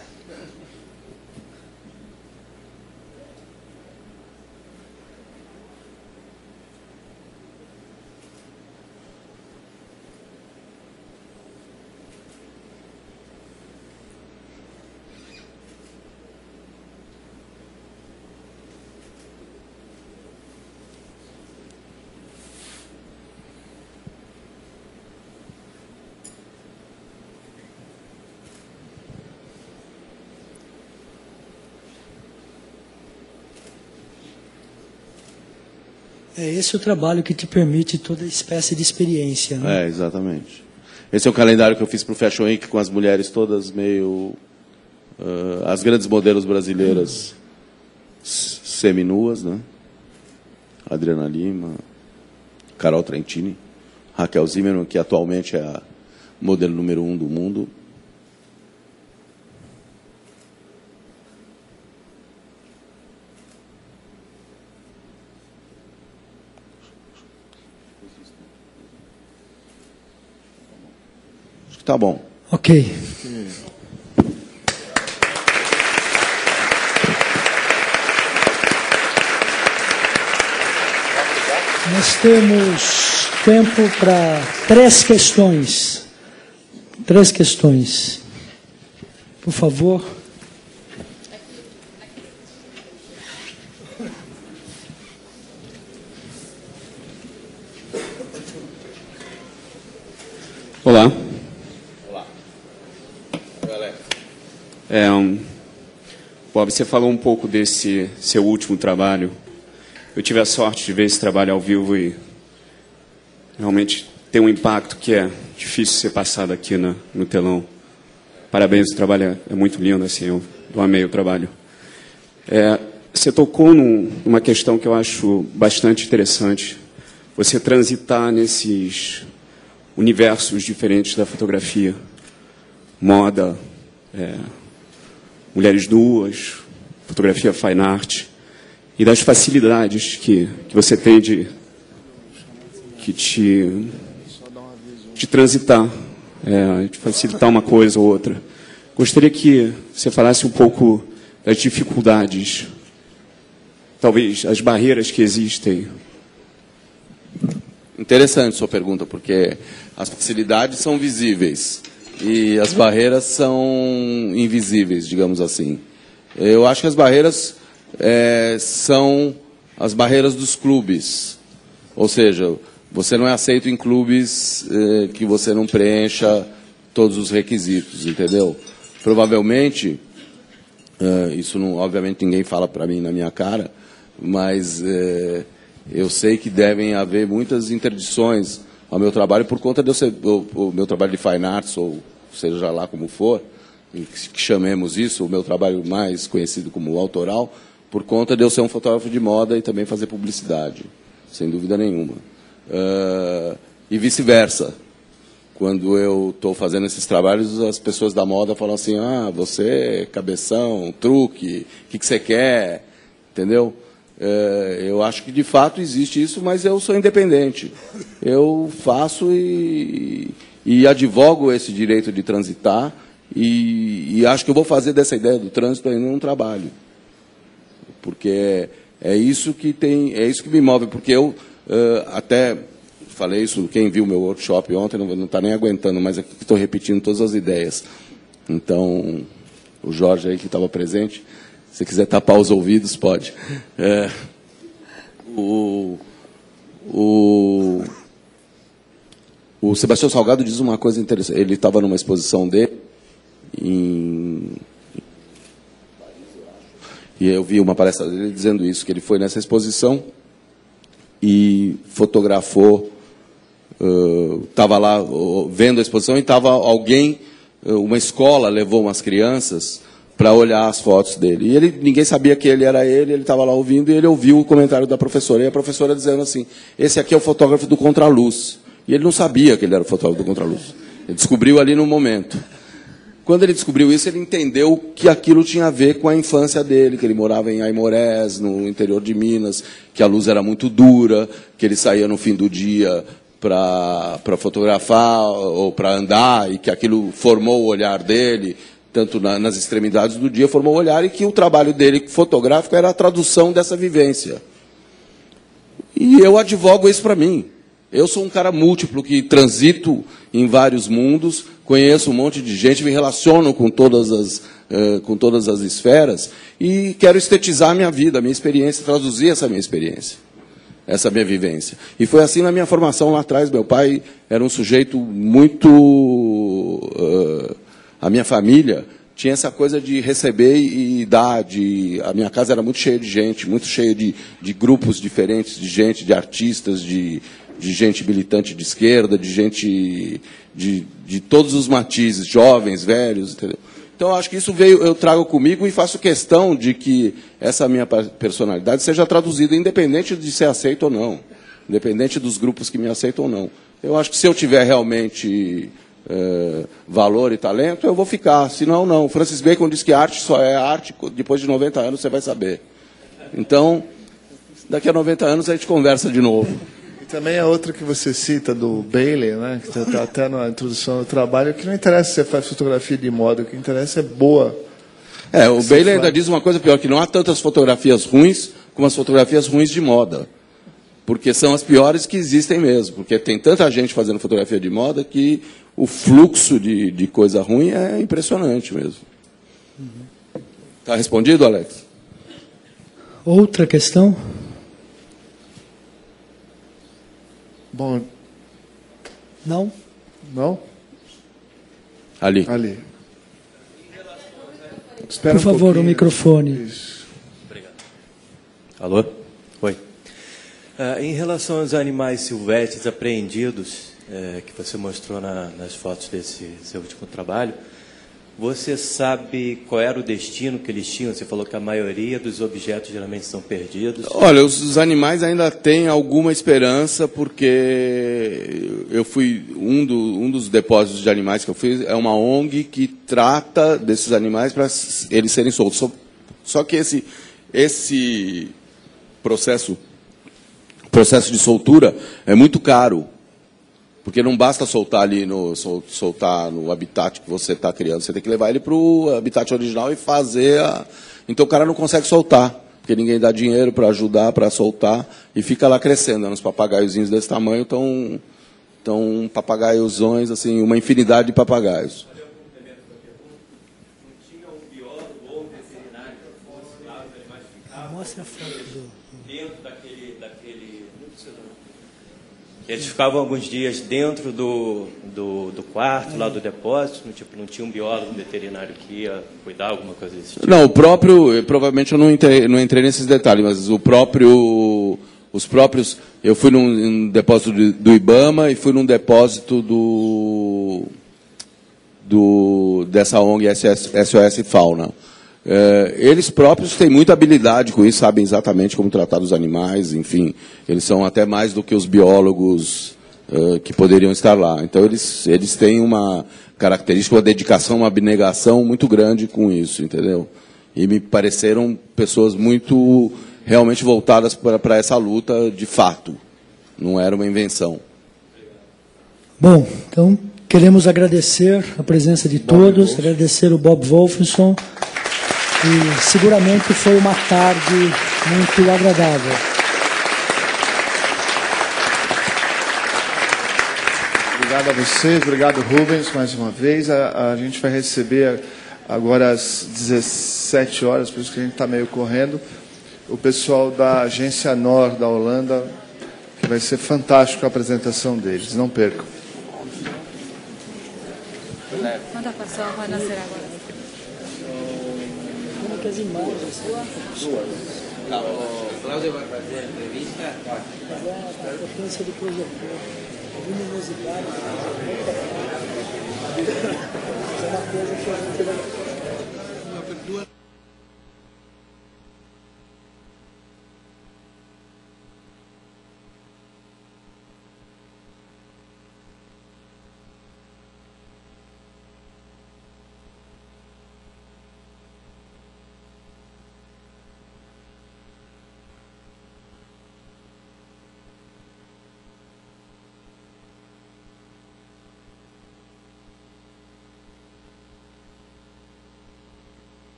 É esse o trabalho que te permite toda espécie de experiência, né? É, exatamente. Esse é o calendário que eu fiz para o Fashion Week com as mulheres todas meio... as grandes modelos brasileiras seminuas, né? Adriana Lima, Carol Trentini, Raquel Zimmermann, que atualmente é a modelo número 1 do mundo. Acho que tá bom. Ok. Nós temos tempo para 3 questões. 3 questões. Por favor. Olá. Olá. Oi, Alex. Bob, você falou um pouco desse seu último trabalho. Eu tive a sorte de ver esse trabalho ao vivo e realmente tem um impacto que é difícil ser passado aqui no telão. Parabéns, o trabalho é muito lindo, assim, eu amei o trabalho. Você tocou numa questão que eu acho bastante interessante. Você transitar nesses universos diferentes da fotografia. Moda, mulheres nuas, fotografia fine art. E das facilidades que você tem de transitar, de facilitar uma coisa ou outra. Gostaria que você falasse um pouco das dificuldades, talvez as barreiras que existem. Interessante sua pergunta, porque as facilidades são visíveis e as barreiras são invisíveis, digamos assim. Eu acho que as barreiras são as barreiras dos clubes. Ou seja, você não é aceito em clubes que você não preencha todos os requisitos, entendeu? Provavelmente, isso não, obviamente ninguém fala para mim na minha cara, mas eu sei que devem haver muitas interdições ao meu trabalho por conta de eu ser o meu trabalho de fine arts, ou seja lá como for, que chamemos isso, o meu trabalho mais conhecido como autoral, por conta de eu ser um fotógrafo de moda e também fazer publicidade, sem dúvida nenhuma. E vice-versa. Quando eu estou fazendo esses trabalhos, as pessoas da moda falam assim, você é cabeção, truque, o que você quer? Entendeu? Eu acho que de fato existe isso, mas eu sou independente. Eu faço e advogo esse direito de transitar e acho que eu vou fazer dessa ideia do trânsito ainda um trabalho. Porque É isso que me move, porque eu até falei isso, quem viu meu workshop ontem não está nem aguentando, mas aqui estou repetindo todas as ideias. Então, o Jorge aí que estava presente, se quiser tapar os ouvidos, pode. O Sebastião Salgado diz uma coisa interessante. Ele estava numa exposição dele e eu vi uma palestra dele dizendo isso, que ele foi nessa exposição e fotografou, estava lá vendo a exposição e estava alguém, uma escola levou umas crianças para olhar as fotos dele. E ninguém sabia que ele era ele estava lá ouvindo, e ele ouviu o comentário da professora, e a professora dizendo assim, esse aqui é o fotógrafo do Contraluz. E ele não sabia que ele era o fotógrafo do Contraluz. Ele descobriu ali no momento. Quando ele descobriu isso, ele entendeu que aquilo tinha a ver com a infância dele, que ele morava em Aimorés, no interior de Minas, que a luz era muito dura, que ele saía no fim do dia para fotografar ou para andar, e que aquilo formou o olhar dele, tanto nas extremidades do dia, formou o olhar, e que o trabalho dele fotográfico era a tradução dessa vivência. E eu advogo isso para mim. Eu sou um cara múltiplo, que transito em vários mundos, conheço um monte de gente, me relaciono com todas as esferas, e quero estetizar a minha vida, a minha experiência, traduzir essa minha experiência, essa minha vivência. E foi assim na minha formação lá atrás. Meu pai era um sujeito muito... a minha família tinha essa coisa de receber e dar. A minha casa era muito cheia de gente, muito cheia de grupos diferentes, de gente, de artistas, de gente militante de esquerda, de gente de todos os matizes, jovens, velhos, entendeu? Então, acho que isso eu trago comigo, e faço questão de que essa minha personalidade seja traduzida, independente de ser aceito ou não, independente dos grupos que me aceitam ou não. Eu acho que se eu tiver realmente valor e talento, eu vou ficar, senão não. Francis Bacon diz que arte só é arte, depois de 90 anos você vai saber. Então, daqui a 90 anos a gente conversa de novo. Também a outra que você cita, do Bailey, né, que está até na introdução do trabalho, que não interessa se você faz fotografia de moda, o que interessa é boa. O Bailey ainda diz uma coisa pior, que não há tantas fotografias ruins como as fotografias ruins de moda. Porque são as piores que existem mesmo. Porque tem tanta gente fazendo fotografia de moda que o fluxo de coisa ruim é impressionante mesmo. Está respondido, Alex? Outra questão? Bom, não? Não? Ali. Por favor, o microfone. Isso. Obrigado. Alô? Oi. Em relação aos animais silvestres apreendidos, que você mostrou nas fotos desse seu último trabalho, você sabe qual era o destino que eles tinham? Você falou que a maioria dos objetos geralmente são perdidos. Olha, os animais ainda têm alguma esperança, porque eu fui um dos depósitos de animais que eu fiz é uma ONG que trata desses animais para eles serem soltos. Só que esse processo de soltura é muito caro. Porque não basta soltar ali soltar no habitat que você está criando. Você tem que levar ele para o habitat original e fazer Então o cara não consegue soltar, porque ninguém dá dinheiro para ajudar, para soltar, e fica lá crescendo. Uns papagaiozinhos desse tamanho estão papagaiozões, assim, uma infinidade de papagaios. Mostra a foto dentro daquele... Eles ficavam alguns dias dentro do quarto, lá do depósito, não tinha um biólogo, um veterinário que ia cuidar, alguma coisa desse tipo? Não, provavelmente eu não entrei nesses detalhes, mas os próprios, eu fui num depósito do IBAMA e fui num depósito dessa ONG SOS Fauna. Eles próprios têm muita habilidade com isso, sabem exatamente como tratar os animais, enfim, eles são até mais do que os biólogos que poderiam estar lá. Então, eles têm uma característica, uma dedicação, uma abnegação muito grande com isso, entendeu? E me pareceram pessoas muito realmente voltadas para essa luta de fato, não era uma invenção. Bom, então queremos agradecer a presença de todos, agradecer o Bob Wolfson. E seguramente foi uma tarde muito agradável. Obrigado a vocês, obrigado Rubens mais uma vez. A gente vai receber agora às 17 horas, por isso que a gente está meio correndo, o pessoal da agência NOR da Holanda, que vai ser fantástico a apresentação deles, não percam. ¿Cuántas personas van a hacer agora? Como que as imagens? Cláudio vai fazer a entrevista. A potência do projetor, a luminosidade do projetor. É uma coisa que a gente vai